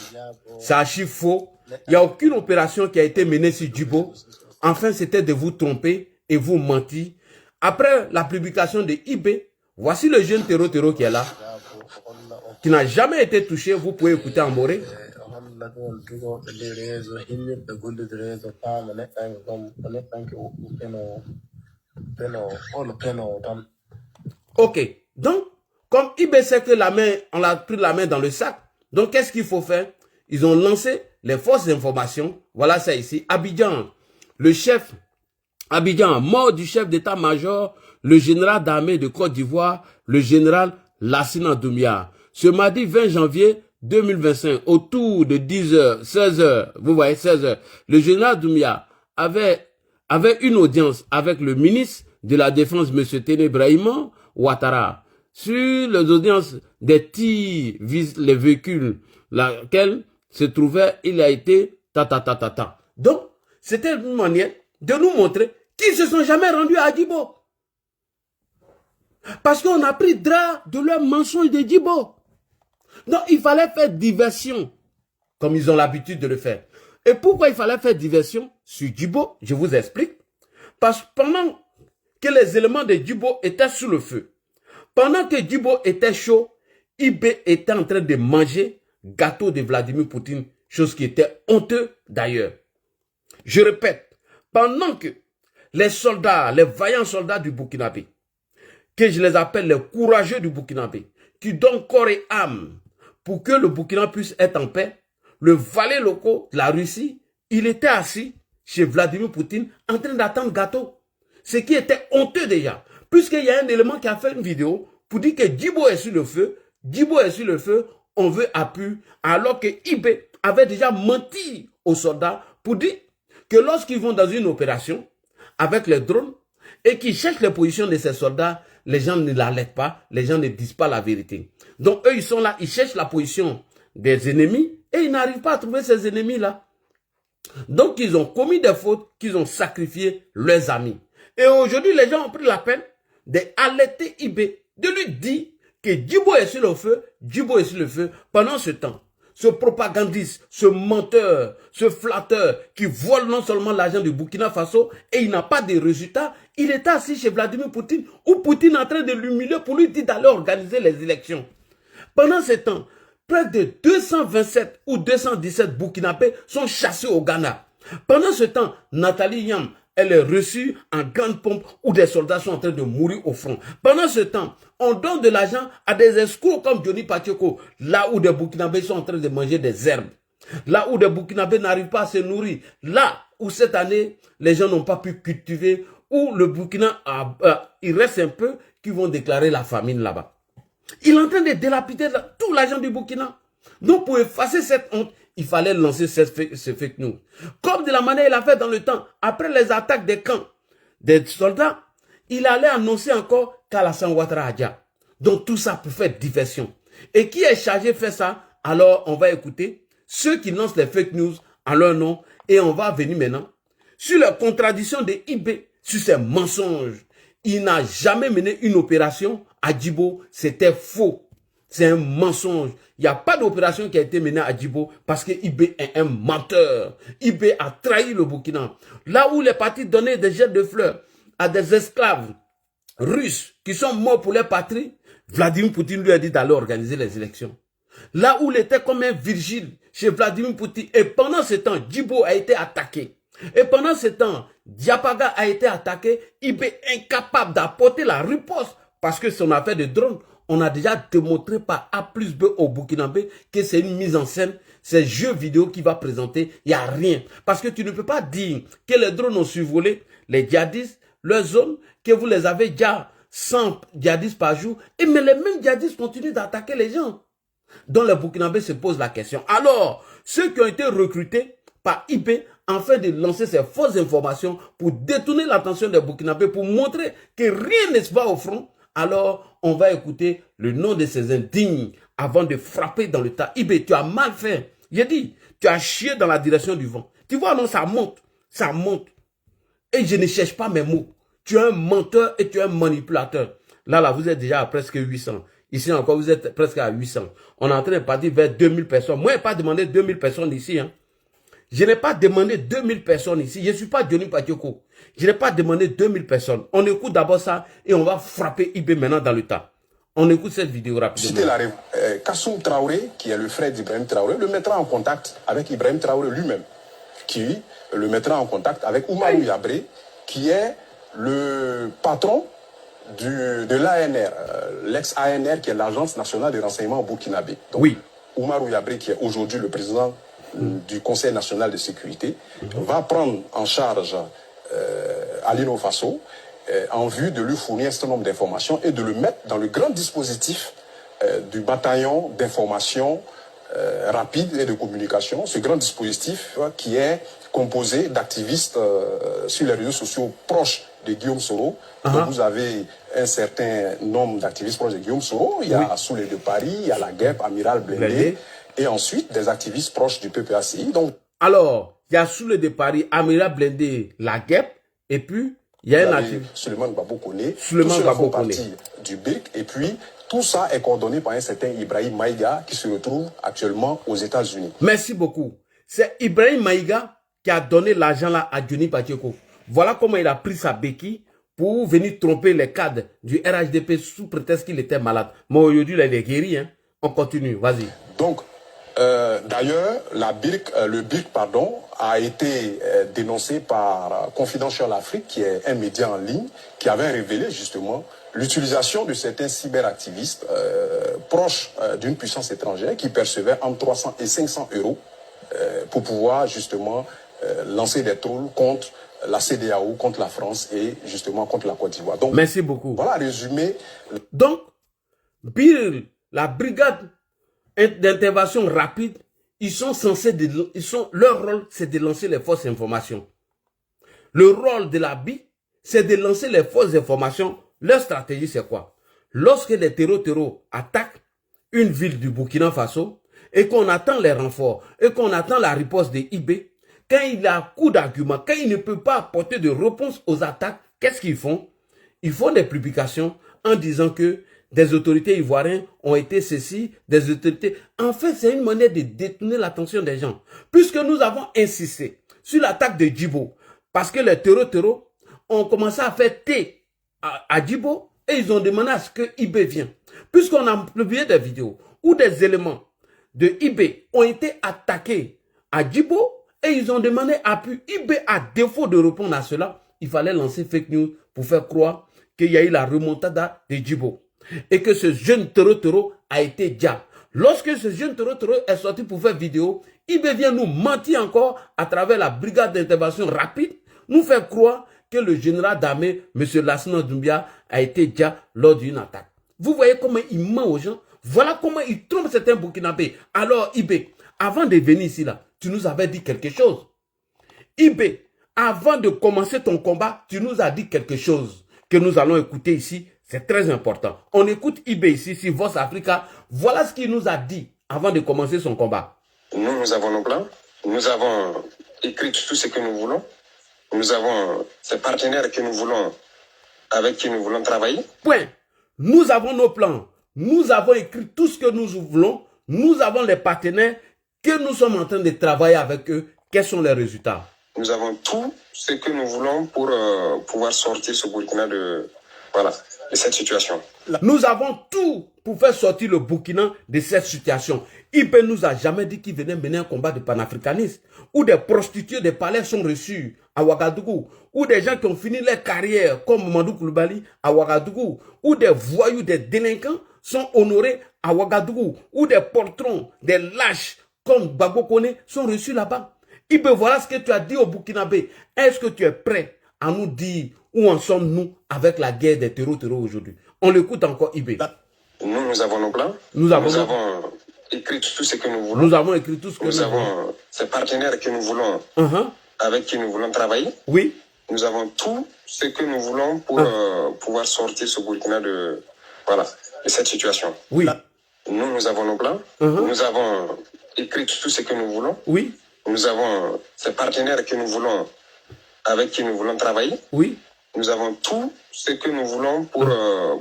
C'est archi faux. Il n'y a aucune opération qui a été menée sur Djibo. Enfin, c'était de vous tromper et vous mentir. Après la publication de eBay, voici le jeune Tero qui est là, qui n'a jamais été touché. Vous pouvez écouter en moré. Ok, donc, comme eBay sait que la main, on a pris la main dans le sac, donc qu'est-ce qu'il faut faire? Ils ont lancé les fausses informations. Voilà ça ici. Abidjan, le chef, Abidjan, mort du chef d'état-major, le général d'armée de Côte d'Ivoire, le général Lassina Doumbia. Ce mardi 20 janvier 2025, autour de 10h, 16h, vous voyez 16h, le général Doumbia avait une audience avec le ministre de la Défense, M. Ténébrahima Ouattara, sur les audiences des tirs visent les véhicules, laquelle se trouvait, il a été ta. Donc, c'était une manière de nous montrer qu'ils ne se sont jamais rendus à Djibo. Parce qu'on a pris drap de leur mensonge de Djibo. Donc, il fallait faire diversion, comme ils ont l'habitude de le faire. Et pourquoi il fallait faire diversion sur Djibo? Je vous explique. Parce que pendant que les éléments de Djibo étaient sous le feu, pendant que Djibo était chaud, eBay était en train de manger gâteau de Vladimir Poutine, chose qui était honteux d'ailleurs. Je répète, pendant que les soldats, les vaillants soldats du Burkinabé, que je les appelle les courageux du Burkinabé, qui donnent corps et âme pour que le Burkina puisse être en paix, le valet local de la Russie, il était assis chez Vladimir Poutine en train d'attendre gâteau. Ce qui était honteux déjà, puisqu'il y a un élément qui a fait une vidéo pour dire que Djibo est sur le feu, on veut appui, alors que eBay avait déjà menti aux soldats pour dire que lorsqu'ils vont dans une opération avec les drones et qu'ils cherchent les positions de ces soldats, les gens ne l'alertent pas, les gens ne disent pas la vérité. Donc eux, ils sont là, ils cherchent la position des ennemis et ils n'arrivent pas à trouver ces ennemis-là. Donc ils ont commis des fautes, qu'ils ont sacrifié leurs amis. Et aujourd'hui, les gens ont pris la peine d'alerter eBay, de lui dire que Djibo est sur le feu, pendant ce temps. Ce propagandiste, ce menteur, ce flatteur qui vole non seulement l'argent du Burkina Faso et il n'a pas de résultats, il est assis chez Vladimir Poutine où Poutine est en train de l'humilier pour lui dire d'aller organiser les élections. Pendant ce temps, près de 227 ou 217 Burkinabés sont chassés au Ghana. Pendant ce temps, Nathalie Yam, elle est reçue en grande pompe où des soldats sont en train de mourir au front. Pendant ce temps, on donne de l'argent à des escrocs comme Johnny Pacheco, là où des Burkinabés sont en train de manger des herbes. Là où des Burkinabés n'arrivent pas à se nourrir. Là où cette année, les gens n'ont pas pu cultiver, où le Burkina, il reste un peu, qui vont déclarer la famine là-bas. Il est en train de délapider tout l'argent du Burkina. Donc pour effacer cette honte, il fallait lancer ce fake news. Comme de la manière il a fait dans le temps, après les attaques des camps des soldats, il allait annoncer encore qu'Alassane Ouattara a déjà. Donc tout ça pour faire diversion. Et qui est chargé de faire ça? Alors on va écouter ceux qui lancent les fake news en leur nom et on va venir maintenant sur la contradiction de eBay, sur ses mensonges. Il n'a jamais mené une opération à Djibo, c'était faux. C'est un mensonge. Il n'y a pas d'opération qui a été menée à Djibo parce que eBay est un menteur. eBay a trahi le Burkina. Là où les partis donnaient des jets de fleurs à des esclaves russes qui sont morts pour leur patrie, Vladimir Poutine lui a dit d'aller organiser les élections. Là où il était comme un Virgile chez Vladimir Poutine, et pendant ce temps, Djibo a été attaqué. Et pendant ce temps, Diapaga a été attaqué, eBay incapable d'apporter la riposte parce que son affaire de drone, on a déjà démontré par A plus B au Burkinabé que c'est une mise en scène, c'est jeu vidéo qui va présenter, il n'y a rien. Parce que tu ne peux pas dire que les drones ont survolé les djihadistes, leur zone, que vous les avez déjà 100 djihadistes par jour, mais les mêmes djihadistes continuent d'attaquer les gens. Donc les Burkinabés se posent la question. Alors, ceux qui ont été recrutés par IP afin de lancer ces fausses informations pour détourner l'attention des Burkinabés, pour montrer que rien n'est pas au front, alors on va écouter le nom de ces indignes avant de frapper dans le tas. IB, tu as mal fait. J'ai dit, tu as chié dans la direction du vent. Tu vois, non, ça monte. Ça monte. Et je ne cherche pas mes mots. Tu es un menteur et tu es un manipulateur. Là, vous êtes déjà à presque 800. Ici encore, vous êtes presque à 800. On est en train de partir vers 2000 personnes. Moi, je n'ai pas demandé 2000 personnes ici. Hein. Je n'ai pas demandé 2000 personnes ici. Je ne suis pas Johnny Patioko. Je n'ai pas demandé 2000 personnes. On écoute d'abord ça et on va frapper IB maintenant dans le tas. On écoute cette vidéo rapidement. Kassoum Traoré, qui est le frère d'Ibrahim Traoré, le mettra en contact avec Ibrahim Traoré lui-même, qui le mettra en contact avec Oumarou Yabré, qui est le patron de l'ANR, l'ex-ANR, qui est l'Agence nationale de renseignement burkinabé. Donc, oui. Oumarou Yabré, qui est aujourd'hui le président du Conseil national de sécurité, va prendre en charge Alino Faso en vue de lui fournir un certain nombre d'informations et de le mettre dans le grand dispositif du bataillon d'information rapide et de communication. Ce grand dispositif qui est composé d'activistes sur les réseaux sociaux proches de Guillaume Soro. Donc vous avez un certain nombre d'activistes proches de Guillaume Soro. Il y a Souley de Paris, il y a la GEP, Amiral Blindé, et ensuite des activistes proches du PPACI. Donc, alors, il y a Souley de Paris, Amiral Blindé, la GEP, et puis il y a un activiste. Suleiman Gbagbo Koné. Suleiman Gbagbo Koné. Du BIRC, et puis tout ça est coordonné par un certain Ibrahim Maïga qui se retrouve actuellement aux États-Unis. Merci beaucoup. C'est Ibrahim Maïga qui a donné l'argent là à Johnny Patioko. Voilà comment il a pris sa béquille pour venir tromper les cadres du RHDP sous prétexte qu'il était malade. Mais aujourd'hui, il est guéri. Hein. On continue, vas-y. Donc, d'ailleurs, le BIRC a été dénoncé par Confidential Afrique, qui est un média en ligne, qui avait révélé justement l'utilisation de certains cyberactivistes proches d'une puissance étrangère qui percevaient entre 300 et 500 euros pour pouvoir justement lancer des trolls contre la CEDEAO, contre la France et justement contre la Côte d'Ivoire. Donc, merci beaucoup. Voilà, résumé. Donc, la brigade d'intervention rapide, leur rôle, c'est de lancer les fausses informations. Le rôle de la BI, c'est de lancer les fausses informations. Leur stratégie, c'est quoi? Lorsque les terreaux attaquent une ville du Burkina Faso et qu'on attend les renforts et qu'on attend la riposte des IB, quand il a coup d'argument, quand il ne peut pas apporter de réponse aux attaques, qu'est-ce qu'ils font? Ils font des publications en disant que des autorités ivoiriennes ont été ceci, des autorités... En fait, c'est une manière de détourner l'attention des gens. Puisque nous avons insisté sur l'attaque de Djibo, parce que les terreaux ont commencé à faire thé à Djibo et ils ont demandé à ce que IB vienne. Puisqu'on a publié des vidéos où des éléments de IB ont été attaqués à Djibo et ils ont demandé appui. IB, à défaut de répondre à cela, il fallait lancer fake news pour faire croire qu'il y a eu la remontada de Djibo. Et que ce jeune terreau a été diable. Lorsque ce jeune terreau est sorti pour faire vidéo, IB vient nous mentir encore à travers la brigade d'intervention rapide, nous faire croire que le général d'armée, M. Lassana Doumbia, a été diable lors d'une attaque. Vous voyez comment il ment aux gens? Voilà comment il trompe certains Burkinabés. Alors IB, avant de venir ici, là, tu nous avais dit quelque chose. IB, avant de commencer ton combat, tu nous as dit quelque chose que nous allons écouter ici. C'est très important. On écoute IB ici, sur Vox Africa. Voilà ce qu'il nous a dit avant de commencer son combat. Nous avons nos plans. Nous avons écrit tout ce que nous voulons. Nous avons ces partenaires que nous voulons, avec qui nous voulons travailler. Point. Nous avons nos plans. Nous avons écrit tout ce que nous voulons. Nous avons les partenaires que nous sommes en train de travailler avec eux. Quels sont les résultats? Nous avons tout ce que nous voulons pour pouvoir sortir ce Burkina de cette situation. Nous avons tout pour faire sortir le Burkina de cette situation. IB nous a jamais dit qu'il venait mener un combat de panafricanisme, où des prostituées des palais sont reçues à Ouagadougou, où des gens qui ont fini leur carrière comme Mamadou Koulibaly à Ouagadougou, où des voyous, des délinquants sont honorés à Ouagadougou, où des portrons, des lâches comme Gbagbo Koné sont reçus là-bas. IB, voilà ce que tu as dit au Burkinabé. Est-ce que tu es prêt à nous dire où en sommes-nous avec la guerre des terreaux aujourd'hui? On l'écoute encore, IB. Nous avons nos plans. Nous avons écrit tout ce que nous voulons. Nous avons écrit tout ce que nous avons ces partenaires que nous voulons, avec qui nous voulons travailler. Oui. Nous avons tout ce que nous voulons pour pouvoir sortir ce Burkina de cette situation. Oui. Nous avons nos plans. Nous avons écrit tout ce que nous voulons. Oui. Nous avons ces partenaires que nous voulons, avec qui nous voulons travailler. Oui. Nous avons tout ce que nous voulons pour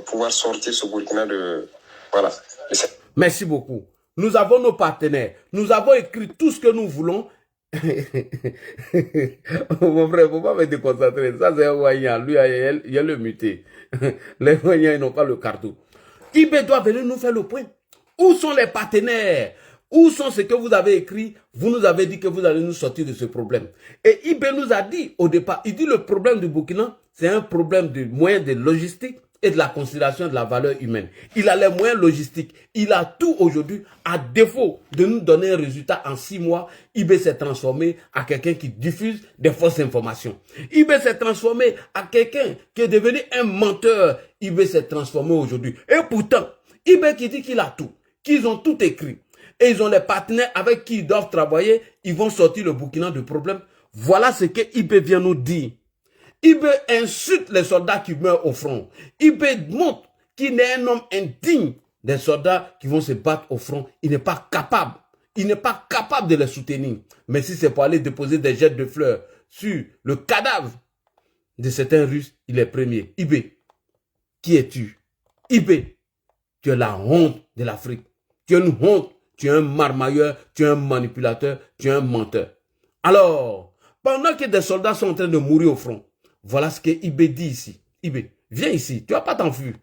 pouvoir sortir ce Burkina de Merci beaucoup. Nous avons nos partenaires. Nous avons écrit tout ce que nous voulons. Mon frère, il ne faut pas me déconcentrer. Ça, c'est un Wanya. Lui, il a le muté. Les Wanyas, ils n'ont pas le carton. IB doit venir nous faire le point. Où sont les partenaires? Où sont ce que vous avez écrit? Vous nous avez dit que vous allez nous sortir de ce problème. Et IB nous a dit au départ, il dit le problème du Burkina, c'est un problème de moyens de logistique et de la considération de la valeur humaine. Il a les moyens logistiques. Il a tout aujourd'hui. À défaut de nous donner un résultat en 6 mois, IB s'est transformé à quelqu'un qui diffuse des fausses informations. IB s'est transformé à quelqu'un qui est devenu un menteur. IB s'est transformé aujourd'hui. Et pourtant, IB qui dit qu'il a tout, qu'ils ont tout écrit, et ils ont les partenaires avec qui ils doivent travailler, ils vont sortir le Burkina de problème. Voilà ce que IB vient nous dire. IB insulte les soldats qui meurent au front. IB montre qu'il est un homme indigne des soldats qui vont se battre au front. Il n'est pas capable. Il n'est pas capable de les soutenir. Mais si c'est pour aller déposer des jets de fleurs sur le cadavre de certains Russes, il est premier. IB, qui es-tu? IB, tu es la honte de l'Afrique. Tu es une honte. Tu es un marmailleur, tu es un manipulateur, tu es un menteur. Alors, pendant que des soldats sont en train de mourir au front, voilà ce que IB dit ici. IB, viens ici, tu ne vas pas t'enfuir.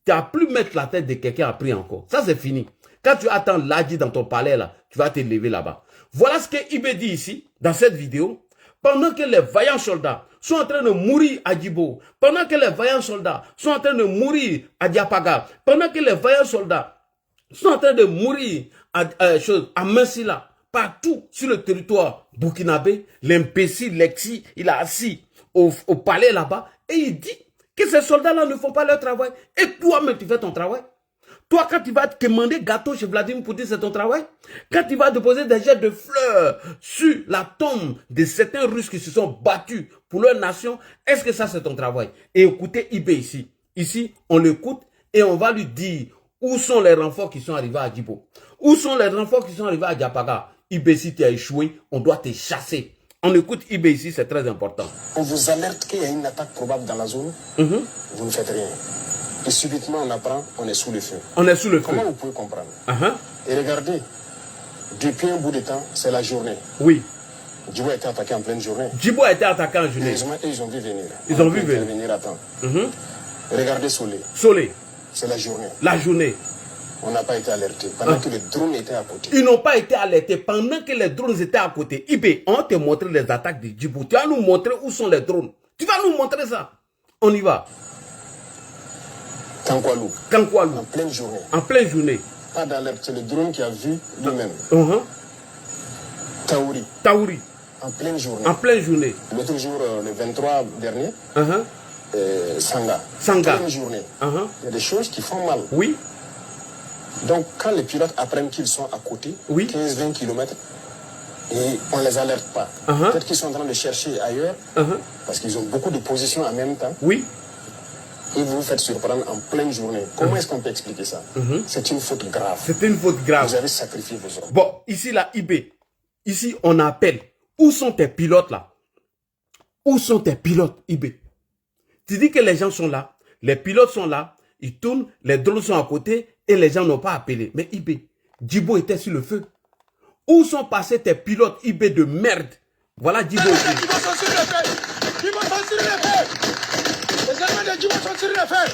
Tu n'as plus mettre la tête de quelqu'un à prier encore. Ça, c'est fini. Quand tu attends l'Adi dans ton palais, là, tu vas te lever là-bas. Voilà ce que IB dit ici, dans cette vidéo. Pendant que les vaillants soldats sont en train de mourir à Djibo, pendant que les vaillants soldats sont en train de mourir à Diapaga, pendant que les vaillants soldats sont en train de mourir à Mensila, partout sur le territoire burkinabé, l'imbécile Lexi, il a assis au palais là-bas et il dit que ces soldats-là ne font pas leur travail. Et toi-même, tu fais ton travail. Toi, quand tu vas te commander gâteau chez Vladimir Poutine, c'est ton travail. Quand tu vas déposer des jets de fleurs sur la tombe de certains Russes qui se sont battus pour leur nation, est-ce que ça, c'est ton travail? Et écoutez IB ici. Ici, on l'écoute et on va lui dire où sont les renforts qui sont arrivés à Djibo. Où sont les renforts qui sont arrivés à Diapaga? IB, si tu as échoué, on doit te chasser. On écoute IB ici, c'est très important. On vous alerte qu'il y a une attaque probable dans la zone, vous ne faites rien. Et subitement, on apprend, on est sous le feu. On est sous le feu. Comment vous pouvez comprendre? Et regardez, depuis un bout de temps, c'est la journée. Oui. Djibo a été attaqué en pleine journée. Djibo a été attaqué en journée. Ils ont vu venir. Ils ont vu venir. À temps. Regardez Solé. Solé. C'est la journée. La journée. On n'a pas été alerté pendant que les drones étaient à côté. Ils n'ont pas été alertés pendant que les drones étaient à côté. IB, on te montre les attaques de Djibo. Tu vas nous montrer où sont les drones. Tu vas nous montrer ça. On y va. Kankwalou. Kankwalou. En pleine journée. En pleine journée. Pas d'alerte, c'est le drone qui a vu lui-même. Taouri. Taouri. En pleine journée. En pleine journée. L'autre jour, le 23 dernier, Sanga. Sanga. En pleine journée. Il y a des choses qui font mal. Oui. Donc, quand les pilotes apprennent qu'ils sont à côté, 15-20 km, et on ne les alerte pas. Peut-être qu'ils sont en train de chercher ailleurs, parce qu'ils ont beaucoup de positions en même temps. Oui. Et vous vous faites surprendre en pleine journée. Comment est-ce qu'on peut expliquer ça? C'est une faute grave. C'est une faute grave. Vous avez sacrifié vos hommes. Bon, ici, là, IB, ici, on appelle. Où sont tes pilotes, là? Où sont tes pilotes, IB? Tu dis que les gens sont là, les pilotes sont là, ils tournent, les drones sont à côté et les gens n'ont pas appelé. Mais IB, Djibo était sur le feu. Où sont passés tes pilotes, IB de merde? Voilà Djibo. Djibo sont sur le feu. Djibo sont sur le feu. Les armées de Djibo sont sur le feu.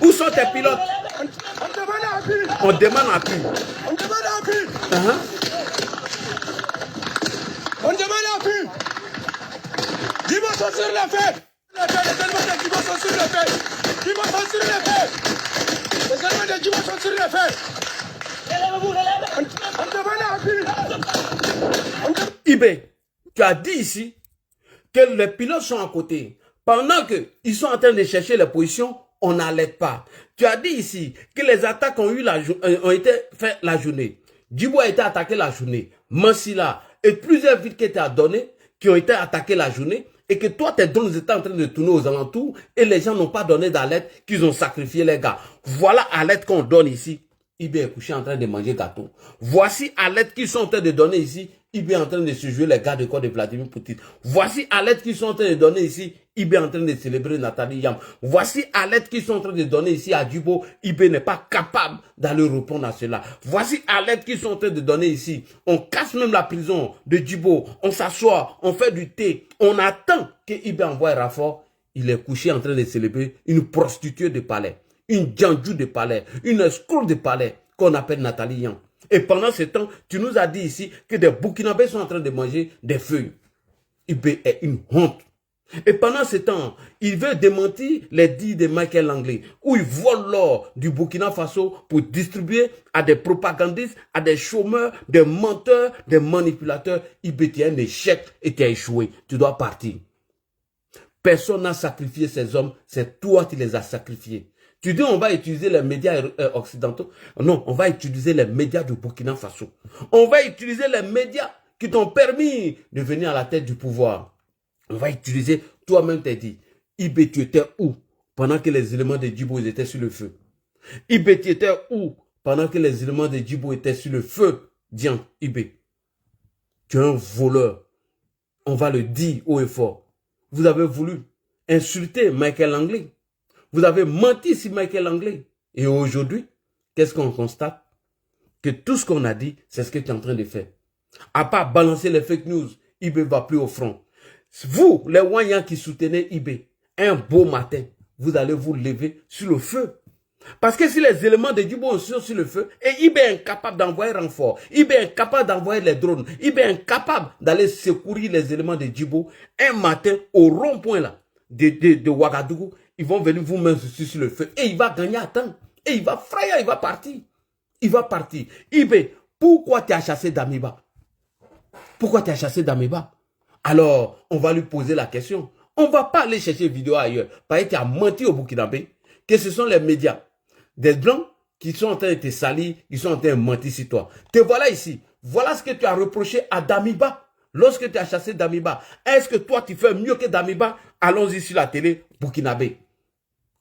Où sont tes pilotes? On demande appui. On demande appui. On demande appui. On demande appui. Djibo sont sur le feu. Les armées de Djibo sont sur le feu. Djibo sont sur le feu. Les armées de Djibo sont sur le feu. On demande appui. IB, tu as dit ici que les pilotes sont à côté. Pendant qu'ils sont en train de chercher les positions, on n'alerte pas. Tu as dit ici que les attaques ont été faites la journée. Djibo a été attaqué la journée. Mansilla et plusieurs villes qui étaient données, qui ont été attaquées la journée, et que toi, tes drones étaient en train de tourner aux alentours, et les gens n'ont pas donné d'alerte, qu'ils ont sacrifié les gars. Voilà alerte qu'on donne ici. IB est couché en train de manger gâteau. Voici alerte qu'ils sont en train de donner ici. IB est en train de se jouer les gardes de corps de Vladimir Poutine. Voici alerte qu'ils sont en train de donner ici. IB est en train de célébrer Nathalie Yam. Voici alerte qu'ils sont en train de donner ici à Djibo. IB n'est pas capable d'aller répondre à cela. Voici alerte qu'ils sont en train de donner ici. On casse même la prison de Djibo. On s'assoit, on fait du thé. On attend que IB envoie un rapport. Il est couché en train de célébrer une prostituée de palais. Une djandjou de palais, une escroc de palais qu'on appelle Nathalie Yam. Et pendant ce temps, tu nous as dit ici que des Burkinabés sont en train de manger des feuilles. IB est une honte. Et pendant ce temps, il veut démentir les dits de Michael Langley, où il vole l'or du Burkina Faso pour distribuer à des propagandistes, à des chômeurs, des menteurs, des manipulateurs. IB, tu es un échec et tu as échoué. Tu dois partir. Personne n'a sacrifié ces hommes, c'est toi qui les as sacrifiés. Tu dis on va utiliser les médias occidentaux. Non, on va utiliser les médias du Burkina Faso. On va utiliser les médias qui t'ont permis de venir à la tête du pouvoir. On va utiliser, toi-même t'es dit, IB, tu étais où pendant que les éléments de Djibo étaient sur le feu? IB, tu étais où pendant que les éléments de Djibo étaient sur le feu? Dian, IB, tu es un voleur. On va le dire haut et fort. Vous avez voulu insulter Michael Langley. Vous avez menti sur Michael Langley. Et aujourd'hui, qu'est-ce qu'on constate? Que tout ce qu'on a dit, c'est ce que tu es en train de faire. À part balancer les fake news, IB va plus au front. Vous, les Wanyans qui soutenez IB, un beau matin, vous allez vous lever sur le feu. Parce que si les éléments de Djibo sont sur le feu, et IB est incapable d'envoyer renfort, IB est incapable d'envoyer les drones, IB est incapable d'aller secourir les éléments de Djibo, un matin, au rond-point là, de Ouagadougou, ils vont venir vous mettre sur le feu. Et il va gagner à temps. Et il va frayer, il va partir. Il va partir. IB, pourquoi tu as chassé Damiba? Pourquoi tu as chassé Damiba? Alors, on va lui poser la question. On ne va pas aller chercher vidéo ailleurs. Parce que tu as menti au Burkinabé. Que ce sont les médias. Des blancs qui sont en train de te salir, qui sont en train de mentir sur toi. Te voilà ici. Voilà ce que tu as reproché à Damiba. Lorsque tu as chassé Damiba, est-ce que toi tu fais mieux que Damiba? Allons-y sur la télé, Burkinabé.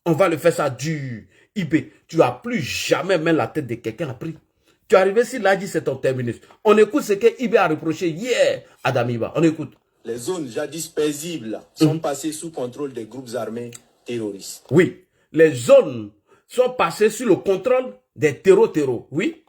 On va le faire ça dur. IB, tu n'as plus jamais même la tête de quelqu'un appris. Tu es arrivé ici, là, dit c'est ton terminus. On écoute ce que IB a reproché hier à Damiba. On écoute. Les zones jadis paisibles sont passées sous contrôle des groupes armés terroristes. Oui, les zones sont passées sous le contrôle des terreaux. Oui.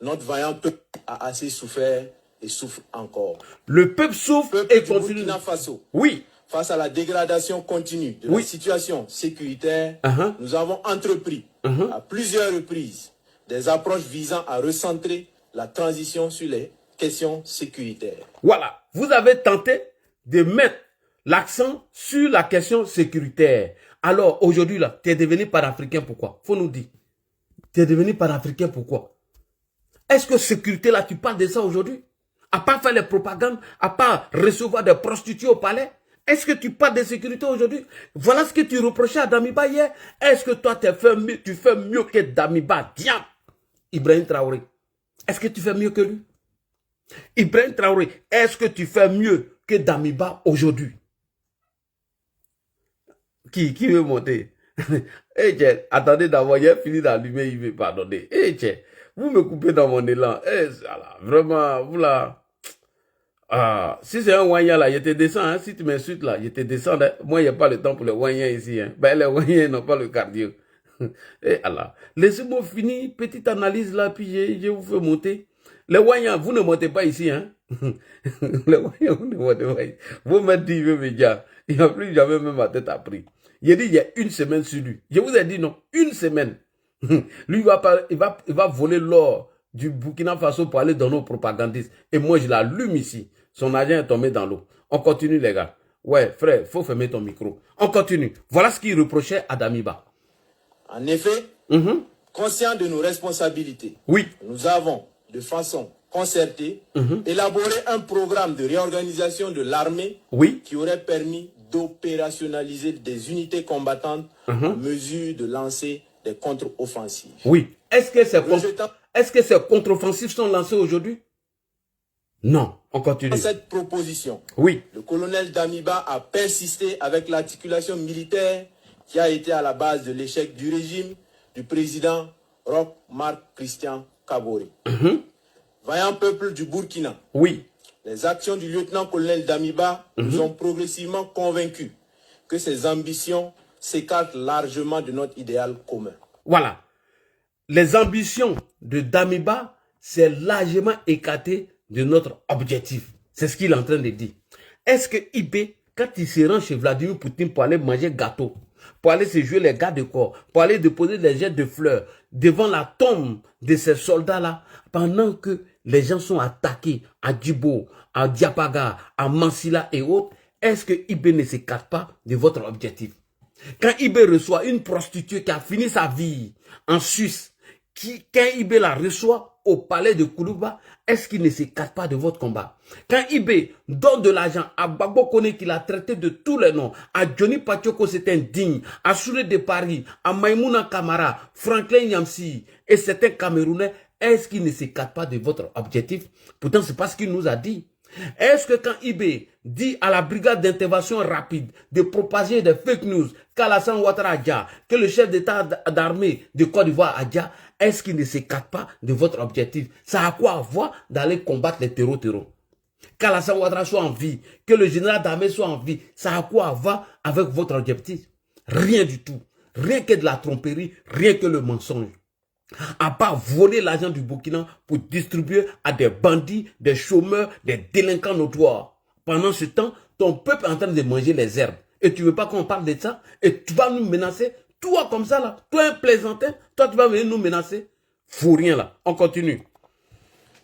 Notre vaillant peuple a assez souffert et souffre encore. Le peuple souffre et continue. Burkina Faso. Oui. Face à la dégradation continue de la situation sécuritaire, nous avons entrepris à plusieurs reprises des approches visant à recentrer la transition sur les questions sécuritaires. Voilà, vous avez tenté de mettre l'accent sur la question sécuritaire. Alors aujourd'hui, là, tu es devenu panafricain, pourquoi? Faut nous dire. Tu es devenu panafricain, pourquoi? Est-ce que sécurité, là, tu parles de ça aujourd'hui? À part faire les propagandes, à part recevoir des prostituées au palais? Est-ce que tu parles de sécurité aujourd'hui? Voilà ce que tu reprochais à Damiba hier. Est-ce que toi, tu fais mieux que Damiba? Diable! Ibrahim Traoré. Est-ce que tu fais mieux que lui? Ibrahim Traoré, est-ce que tu fais mieux que Damiba aujourd'hui? Qui veut monter? Eh, tiens, attendez d'abord, j'ai fini d'allumer, il veut pardonner. Eh, tiens, vous me coupez dans mon élan. Eh, ça là, vraiment, vous là. Ah, si c'est un Wanyan là, je te descends, hein. Si tu m'insultes là, je te descends. Hein. Moi, il n'y a pas le temps pour les Wanyans ici. Hein. Ben, les Wanyans n'ont pas le cardio. Eh Allah, laissez-moi finir, petite analyse là, puis je vous fais monter. Les Wanyans, vous ne montez pas ici. Hein. Les Wanyans, vous ne montez pas ici. Vous m'avez dit, médias. Il n'y a plus jamais même ma tête a pris. Il a dit, il y a une semaine sur lui. Je vous ai dit non, une semaine. Lui, il va voler l'or du Burkina Faso pour aller dans nos propagandistes. Et moi, je l'allume ici. Son argent est tombé dans l'eau. On continue, les gars. Ouais, frère, faut fermer ton micro. On continue. Voilà ce qu'il reprochait à Damiba. En effet, conscient de nos responsabilités, nous avons, de façon concertée, élaboré un programme de réorganisation de l'armée qui aurait permis d'opérationnaliser des unités combattantes en mesure de lancer des contre-offensives. Oui. Est-ce que est-ce que ces contre-offensives sont lancées aujourd'hui? Non, on continue. Dans cette proposition, oui, le colonel Damiba a persisté avec l'articulation militaire qui a été à la base de l'échec du régime du président Roch Marc Christian Kaboré. Vaillant peuple du Burkina, oui, les actions du lieutenant-colonel Damiba nous ont progressivement convaincus que ses ambitions s'écartent largement de notre idéal commun. Voilà. Les ambitions de Damiba s'est largement écarté de notre objectif. C'est ce qu'il est en train de dire. Est-ce que IB, quand il se rend chez Vladimir Poutine pour aller manger gâteau, pour aller se jouer les gardes de corps, pour aller déposer des jets de fleurs devant la tombe de ces soldats-là, pendant que les gens sont attaqués à Djibo, à Diapaga, à Mansilla et autres, est-ce que IB ne s'écarte pas de votre objectif? Quand IB reçoit une prostituée qui a fini sa vie en Suisse, quand IB la reçoit au palais de Koulouba, est-ce qu'il ne s'écarte pas de votre combat? Quand IB donne de l'argent à Gbagbo Kone qu'il a traité de tous les noms, à Johnny Pachoko c'est indigne, à Soule de Paris, à Maïmouna Kamara, Franklin Yamsi et certains Camerounais, est-ce qu'il ne s'écarte pas de votre objectif? Pourtant, c'est pas ce qu'il nous a dit. Est-ce que quand IB dit à la brigade d'intervention rapide de propager des fake news qu'Alassane Ouattara a dit, que le chef d'état d'armée de Côte d'Ivoire a dit, est-ce qu'il ne s'écarte pas de votre objectif? Ça a quoi à voir d'aller combattre les terreaux? Qu'Alassane Ouattara soit en vie, que le général d'armée soit en vie, ça a quoi à voir avec votre objectif? Rien du tout. Rien que de la tromperie, rien que le mensonge. À part voler l'argent du Burkina pour distribuer à des bandits, des chômeurs, des délinquants notoires. Pendant ce temps, ton peuple est en train de manger les herbes. Et tu veux pas qu'on parle de ça? Et tu vas nous menacer? Toi comme ça là, toi un plaisantin, toi tu vas venir nous menacer? Faut rien là, on continue.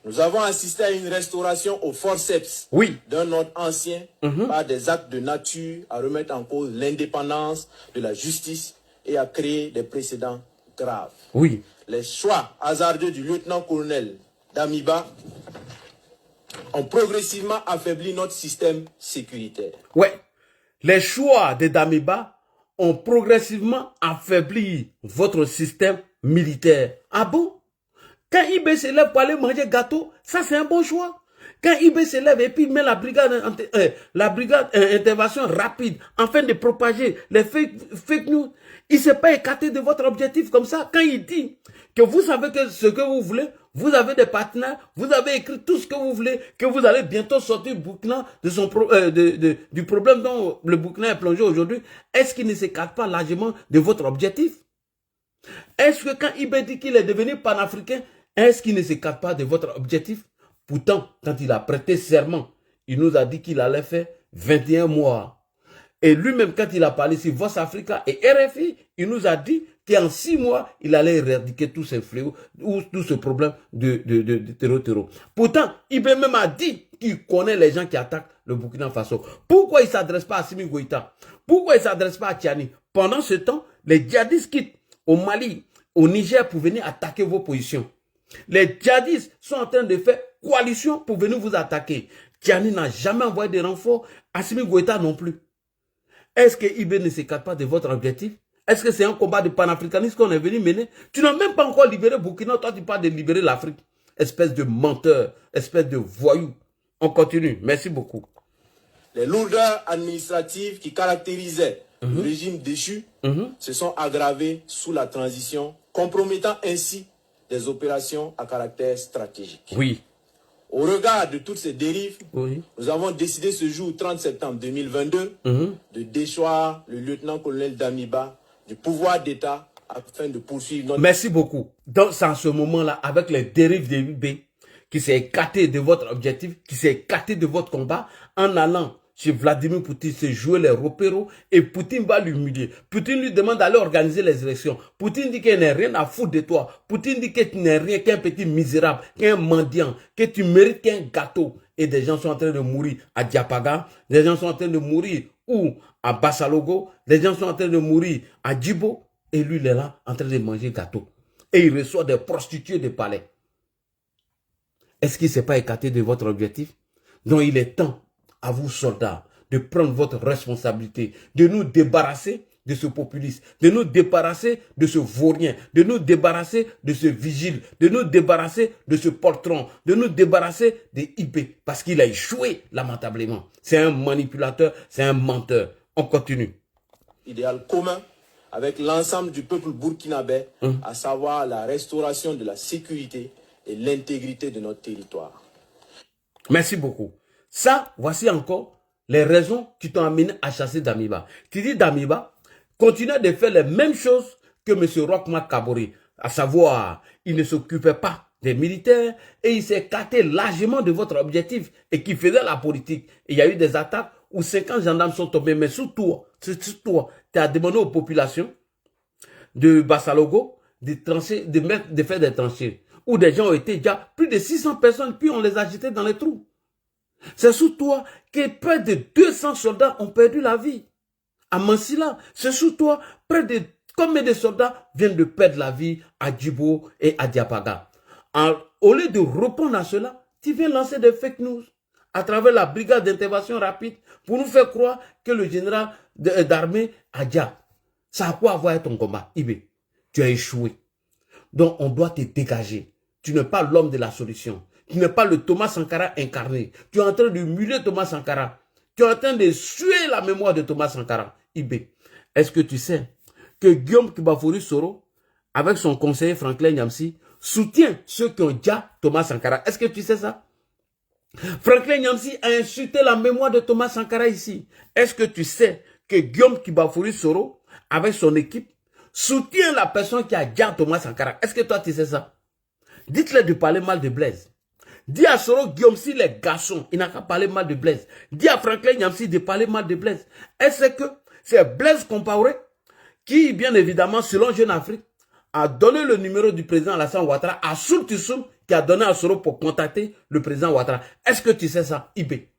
Nous avons assisté à une restauration au forceps d'un ordre ancien par des actes de nature à remettre en cause l'indépendance de la justice et à créer des précédents graves. Oui. Les choix hasardeux du lieutenant-colonel Damiba ont progressivement affaibli notre système sécuritaire. Ouais, les choix de Damiba ont progressivement affaibli votre système militaire. Ah bon? Quand IB se lève pour aller manger gâteau, ça c'est un bon choix. Quand IB se lève et puis met la brigade intervention rapide afin de propager les fake news, il ne s'est pas écarté de votre objectif comme ça. Quand il dit que vous savez que ce que vous voulez, vous avez des partenaires, vous avez écrit tout ce que vous voulez, que vous allez bientôt sortir le Burkina du problème dont le Burkina est plongé aujourd'hui, est-ce qu'il ne s'écarte pas largement de votre objectif? Est-ce que quand IB dit qu'il est devenu panafricain, est-ce qu'il ne s'écarte pas de votre objectif? Pourtant, quand il a prêté serment, il nous a dit qu'il allait faire 21 mois. Et lui-même, quand il a parlé sur Voice Africa et RFI, il nous a dit qu'en 6 mois, il allait éradiquer tous ces fléaux, ou tout ce problème de terreau. Pourtant, IB même a dit qu'il connaît les gens qui attaquent le Burkina Faso. Pourquoi il ne s'adresse pas à Assimi Goïta? Pourquoi il ne s'adresse pas à Tiani? Pendant ce temps, les djihadistes quittent au Mali, au Niger pour venir attaquer vos positions. Les djihadistes sont en train de faire coalition pour venir vous attaquer. Tiani n'a jamais envoyé de renforts, Assimi Goïta non plus. Est-ce que IB ne s'écarte pas de votre objectif? Est-ce que c'est un combat de panafricanisme qu'on est venu mener? Tu n'as même pas encore libéré Burkina, toi tu parles de libérer l'Afrique. Espèce de menteur, espèce de voyou. On continue, merci beaucoup. Les lourdeurs administratives qui caractérisaient le régime déchu se sont aggravées sous la transition, compromettant ainsi des opérations à caractère stratégique. Oui. Au regard de toutes ces dérives, nous avons décidé ce jour 30 septembre 2022 de déchoir le lieutenant-colonel Damiba du pouvoir d'État afin de poursuivre notre... Merci beaucoup. Donc, c'est en ce moment-là, avec les dérives de l'IB, qui s'est écarté de votre objectif, qui s'est écarté de votre combat, en allant chez Vladimir Poutine se jouer les repéros et Poutine va l'humilier. Poutine lui demande d'aller organiser les élections. Poutine dit qu'il n'a rien à foutre de toi. Poutine dit que tu n'es rien qu'un petit misérable, qu'un mendiant, que tu mérites qu'un gâteau. Et des gens sont en train de mourir à Diapaga, des gens sont en train de mourir ou à Bassalogo, des gens sont en train de mourir à Djibo. Et lui, il est là en train de manger gâteau. Et il reçoit des prostituées de palais. Est-ce qu'il ne s'est pas écarté de votre objectif? Donc il est temps à vous, soldats, de prendre votre responsabilité, de nous débarrasser de ce populiste, de nous débarrasser de ce vaurien, de nous débarrasser de ce vigile, de nous débarrasser de ce poltron, de nous débarrasser de IB, parce qu'il a échoué lamentablement. C'est un manipulateur, c'est un menteur. On continue. Idéal commun avec l'ensemble du peuple burkinabé, à savoir la restauration de la sécurité et l'intégrité de notre territoire. Merci beaucoup. Ça, voici encore les raisons qui t'ont amené à chasser Damiba. Tu dis Damiba continue de faire les mêmes choses que M. Rochmark Kaboré, à savoir, il ne s'occupait pas des militaires et il s'est écarté largement de votre objectif et qui faisait la politique. Et il y a eu des attaques où 50 gendarmes sont tombés, mais sous toi, tu as demandé aux populations de Bassalogo de faire des tranchées, où des gens ont été déjà plus de 600 personnes, puis on les a jetés dans les trous. C'est sous toi que près de 200 soldats ont perdu la vie. À Mansilla, c'est sous toi, près de combien de soldats viennent de perdre la vie à Djibo et à Diapaga. Au lieu de répondre à cela, tu viens lancer des fake news à travers la brigade d'intervention rapide pour nous faire croire que le général d'armée a Dia. Ça a quoi avoir avec ton combat, Ibé? Tu as échoué. Donc on doit te dégager. Tu n'es pas l'homme de la solution. Tu n'es pas le Thomas Sankara incarné. Tu es en train de muler Thomas Sankara. Tu es en train de suer la mémoire de Thomas Sankara. Ibé, est-ce que tu sais que Guillaume Kibafouri Soro, avec son conseiller Franklin Nyamsi, soutient ceux qui ont déjà Thomas Sankara? Est-ce que tu sais ça? Franklin Nyamsi a insulté la mémoire de Thomas Sankara ici. Est-ce que tu sais que Guillaume Kibafouri Soro, avec son équipe, soutient la personne qui a déjà Thomas Sankara? Est-ce que toi tu sais ça? Dites-le de parler mal de Blaise. Dis à Soro Guillaume, si les garçons, il n'a qu'à parler mal de Blaise. Dis à Franklin Nyamsi de parler mal de Blaise. Est-ce que c'est Blaise Compaoré qui, bien évidemment, selon Jeune Afrique, a donné le numéro du président Alassane Ouattara à Soul Tissoul, qui a donné à Soro pour contacter le président Ouattara? Est-ce que tu sais ça, Ibé?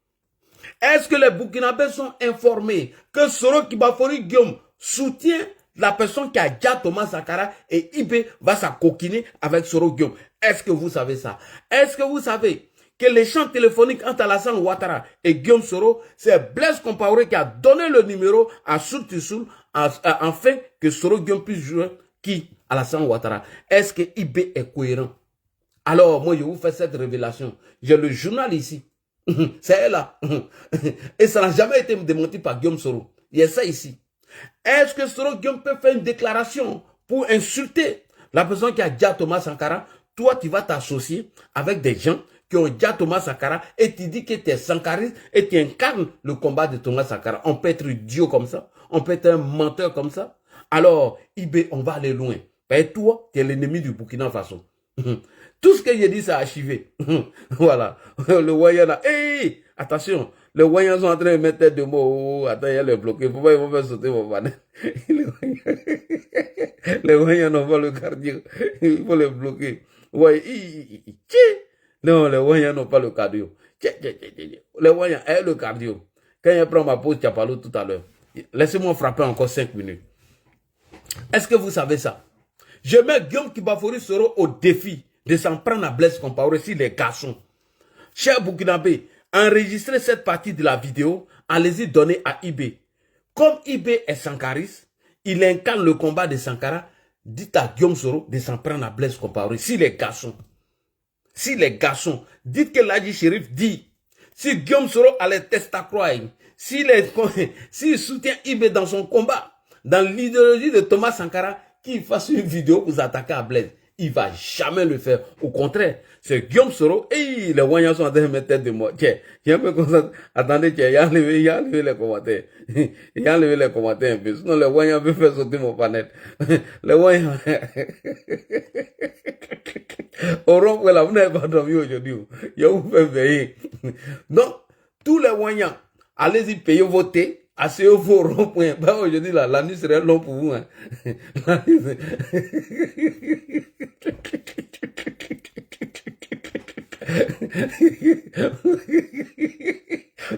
Est-ce que les Burkinabés sont informés que Soro Kibafouri Guillaume soutient la personne qui a déjà Thomas Sankara et Ibé va s'acoquiner avec Soro Guillaume? Est-ce que vous savez ça? Est-ce que vous savez que l'échange téléphonique entre Alassane Ouattara et Guillaume Soro, c'est Blaise Compaoré qui a donné le numéro à Soul Tissoul afin que Soro Guillaume puisse jouer qui? Alassane Ouattara. Est-ce que Ibé est cohérent? Alors, moi, je vous fais cette révélation. J'ai le journal ici. C'est elle là. Et ça n'a jamais été démenti par Guillaume Soro. Il y a ça ici. Est-ce que Soro Guillaume peut faire une déclaration pour insulter la personne qui a déjà Thomas Sankara? Toi, tu vas t'associer avec des gens qui ont déjà Thomas Sankara et tu dis que tu es sankariste et tu incarnes le combat de Thomas Sankara. On peut être idiot comme ça. On peut être un menteur comme ça. Alors, Ibé, on va aller loin. Et toi, tu es l'ennemi du Burkina Faso. Tout ce que j'ai dit, c'est archivé. Voilà. Le Wayana. Hey, attention. Les Wayans sont en train de mettre tête de mots. Attends, il y a les bloqués. Faut pas, ils vont faire sauter mon panel. Les Wayans n'ont pas le cardio. Il faut les bloquer. Ouais. Non, les Wayans n'ont pas le cardio. Les Wayans ont le cardio. Quand je prends ma pause, tu as parlé tout à l'heure. Laissez-moi frapper encore 5 minutes. Est-ce que vous savez ça? Je mets Guillaume Kibafouri Soro au défi de s'en prendre à Blaise Compaoré si les garçons. Cher Burkinabé, enregistrez cette partie de la vidéo, allez-y donner à Ibé. Comme Ibé est sankariste, il incarne le combat de Sankara, dites à Guillaume Soro de s'en prendre à Blaise Compaoré si les garçons. Si les garçons, dites que l'Adji Chérif dit, si Guillaume Soro a les testacroix, s'il soutient Ibé dans son combat, dans l'idéologie de Thomas Sankara, qu'il fasse une vidéo pour attaquer à Blaise. Il ne va jamais le faire. Au contraire, c'est Guillaume Soro. Et les Wanyans sont en train de mettre tête de moi. Tiens, j'ai un peu comme ça. Attendez, tiens, il a enlevé les commentaires. Il a enlevé les commentaires un peu. Sinon, les Wanyans peuvent faire sauter mon panel. Les Wanyans. Au rond, là, vous n'avez pas dormi aujourd'hui. Je vous fais veiller. Donc, tous les Wanyans, allez-y payer vos thés. Assez au faux rond-point. Bah, aujourd'hui, la nuit serait longue pour vous. Hein.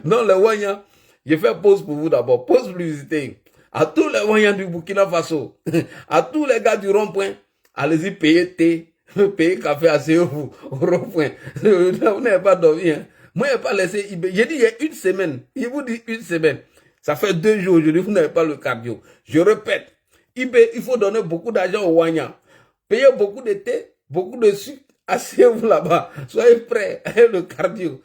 Non, les Wanyans, je fais pause pour vous d'abord. Pause publicité. À tous les Wanyans du Burkina Faso, à tous les gars du rond-point, allez-y payer thé, payer café assez au rond-point. Vous n'avez pas dormi. Hein. Moi, je n'ai pas laissé. J'ai dit il y a une semaine. Je vous dis une semaine. Ça fait 2 jours aujourd'hui, vous n'avez pas le cardio. Je répète, il faut donner beaucoup d'argent au Wanya. Payez beaucoup de thé, beaucoup de sucre. Asseyez-vous là-bas. Soyez prêts. Le cardio.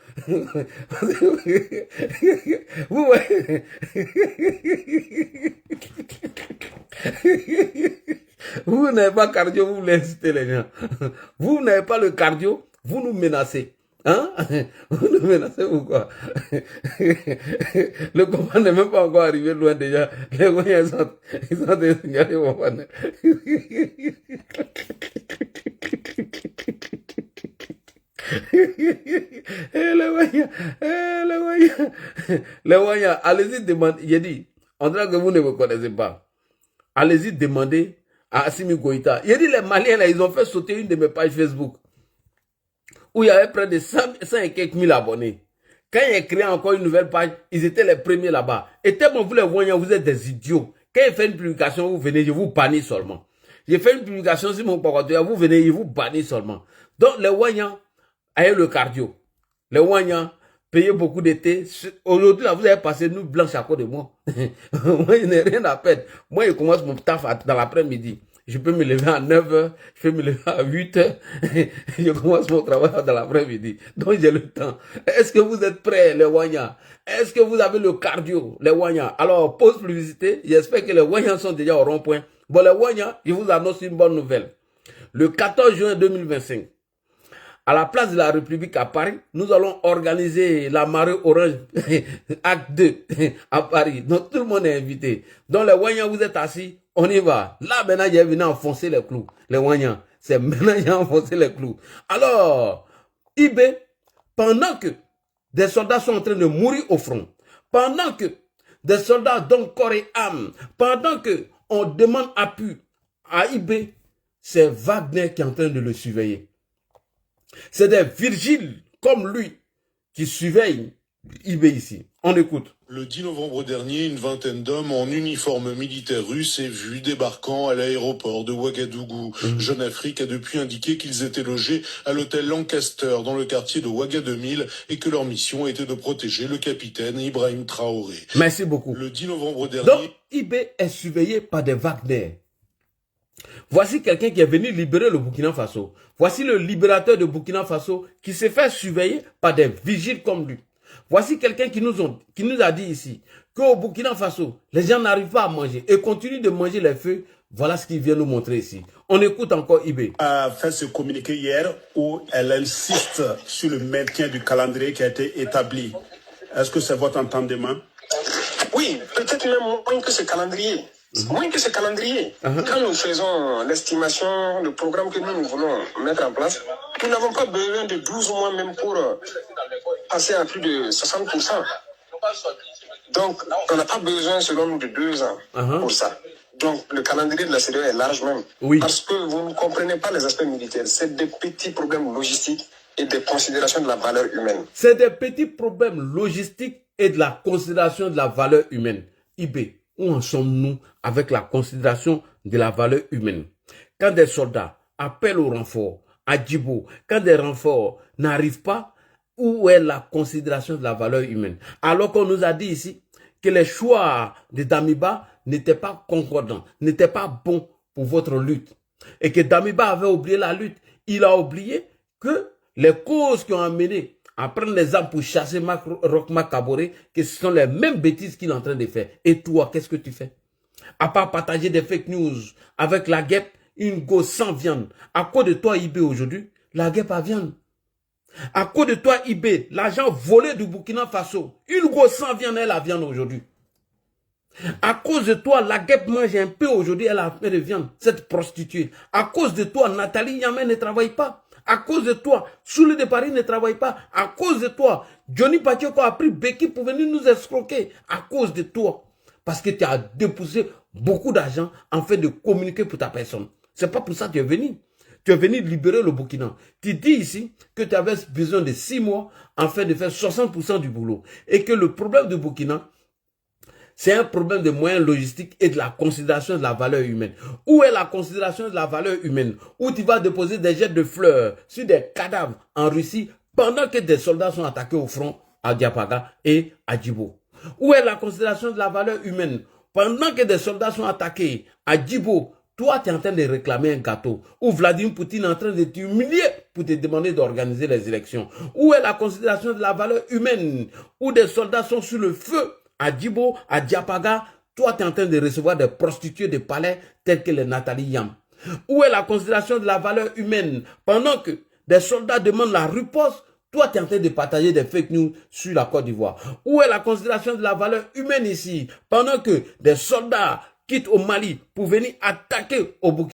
Vous n'avez pas cardio, vous voulez inciter les gens. Vous n'avez pas le cardio, vous nous menacez. Hein? Vous nous menacez ou quoi? Le combat n'est même pas encore arrivé loin déjà. Les moyens ils sont désignés au combat. Les voyants, allez-y demander. J'ai dit, on dirait que vous ne me connaissez pas. Allez-y demander à Assimi Goïta. Il dit les Maliens là, ils ont fait sauter une de mes pages Facebook où il y avait près de 100 et quelques mille abonnés. Quand il a créé encore une nouvelle page, ils étaient les premiers là-bas. Et tellement vous les voyez, vous êtes des idiots. Quand il fait une publication, vous venez, je vous bannis seulement. J'ai fait une publication sur mon Pocatoya, vous venez, je vous bannis seulement. Donc les Wanyans, ayez le cardio. Les Wanyans, payez beaucoup d'été. Aujourd'hui, là, vous avez passé une nuit blanche à cause de moi. Moi, je n'ai rien à perdre. Moi, je commence mon taf dans l'après-midi. Je peux me lever à 9h, je peux me lever à 8h. Je commence mon travail dans l'après-midi. Donc, j'ai le temps. Est-ce que vous êtes prêts, les Wanyans? Est-ce que vous avez le cardio, les Wanyans? Alors, pause publicité. J'espère que les Wanyans sont déjà au rond-point. Bon, les Wanyans, je vous annonce une bonne nouvelle. Le 14 juin 2025, à la place de la République à Paris, nous allons organiser la marée orange acte 2 à Paris. Donc tout le monde est invité. Donc les Wanyans, vous êtes assis, on y va. Là maintenant, j'ai venu enfoncer les clous. Les Wanyans, c'est maintenant j'ai enfoncé les clous. Alors, IB, pendant que des soldats sont en train de mourir au front, pendant que des soldats donnent corps et âme, pendant que on demande appui à IB, c'est Wagner qui est en train de le surveiller. C'est des Virgiles comme lui qui surveillent IB ici. On écoute. Le 10 novembre dernier, une vingtaine d'hommes en uniforme militaire russe est vu débarquant à l'aéroport de Ouagadougou. Jeune Afrique a depuis indiqué qu'ils étaient logés à l'hôtel Lancaster dans le quartier de Ouaga 2000 et que leur mission était de protéger le capitaine Ibrahim Traoré. Merci beaucoup. Le 10 novembre dernier... Donc, IB est surveillé par des Wagner. Voici quelqu'un qui est venu libérer le Burkina Faso. Voici le libérateur de Burkina Faso qui s'est fait surveiller par des vigiles comme lui. Voici quelqu'un qui nous a dit ici qu'au Burkina Faso, les gens n'arrivent pas à manger et continuent de manger les feux. Voilà ce qu'il vient nous montrer ici. On écoute encore IB. A fait ce communiqué hier où elle insiste sur le maintien du calendrier qui a été établi. Est-ce que c'est votre entendement? Oui, peut-être même moins que ce calendrier. Moins que ce calendrier. Quand nous faisons l'estimation, le programme que nous voulons mettre en place, nous n'avons pas besoin de 12 mois même pour passer à plus de 60%. Donc, on n'a pas besoin, selon nous, de 2 ans pour ça. Donc, le calendrier de la CEDEAO est large même. Oui. Parce que vous ne comprenez pas les aspects militaires. C'est des petits problèmes logistiques et des considérations de la valeur humaine. C'est des petits problèmes logistiques et de la considération de la valeur humaine. IB. Où en sommes-nous avec la considération de la valeur humaine? Quand des soldats appellent au renfort à Djibo, quand des renforts n'arrivent pas, où est la considération de la valeur humaine? Alors qu'on nous a dit ici que les choix de Damiba n'étaient pas concordants, n'étaient pas bons pour votre lutte. Et que Damiba avait oublié la lutte. Il a oublié que les causes qui ont amené à prendre les armes pour chasser Rochma Kaboré, que ce sont les mêmes bêtises qu'il est en train de faire. Et toi, qu'est-ce que tu fais? À part partager des fake news avec la guêpe, une gosse sans viande. À cause de toi, IB, aujourd'hui, la guêpe a viande. À cause de toi, IB, l'argent volé du Burkina Faso, une gosse sans viande, elle a viande aujourd'hui. À cause de toi, la guêpe mange un peu aujourd'hui, elle a fait de viande, cette prostituée. À cause de toi, Nathalie Yamé ne travaille pas. À cause de toi, Soulé de Paris ne travaille pas. À cause de toi, Johnny Pacheco a pris Becky pour venir nous escroquer. À cause de toi. Parce que tu as déposé beaucoup d'argent en fait de communiquer pour ta personne. C'est pas pour ça que tu es venu. Tu es venu libérer le Burkina. Tu dis ici que tu avais besoin de 6 mois en fait de faire 60% du boulot. Et que le problème du Burkina, c'est un problème de moyens logistiques et de la considération de la valeur humaine. Où est la considération de la valeur humaine? Où tu vas déposer des jets de fleurs sur des cadavres en Russie pendant que des soldats sont attaqués au front à Diapaga et à Djibo. Où est la considération de la valeur humaine? Pendant que des soldats sont attaqués à Djibo, toi, tu es en train de réclamer un gâteau. Ou Vladimir Poutine est en train de t'humilier pour te demander d'organiser les élections. Où est la considération de la valeur humaine? Où des soldats sont sur le feu à Djibo, à Diapaga. Toi, tu es en train de recevoir des prostituées de palais telles que les Nathalie Yam. Où est la considération de la valeur humaine? Pendant que des soldats demandent la riposte, toi, tu es en train de partager des fake news sur la Côte d'Ivoire. Où est la considération de la valeur humaine ici? Pendant que des soldats quittent au Mali pour venir attaquer au Burkina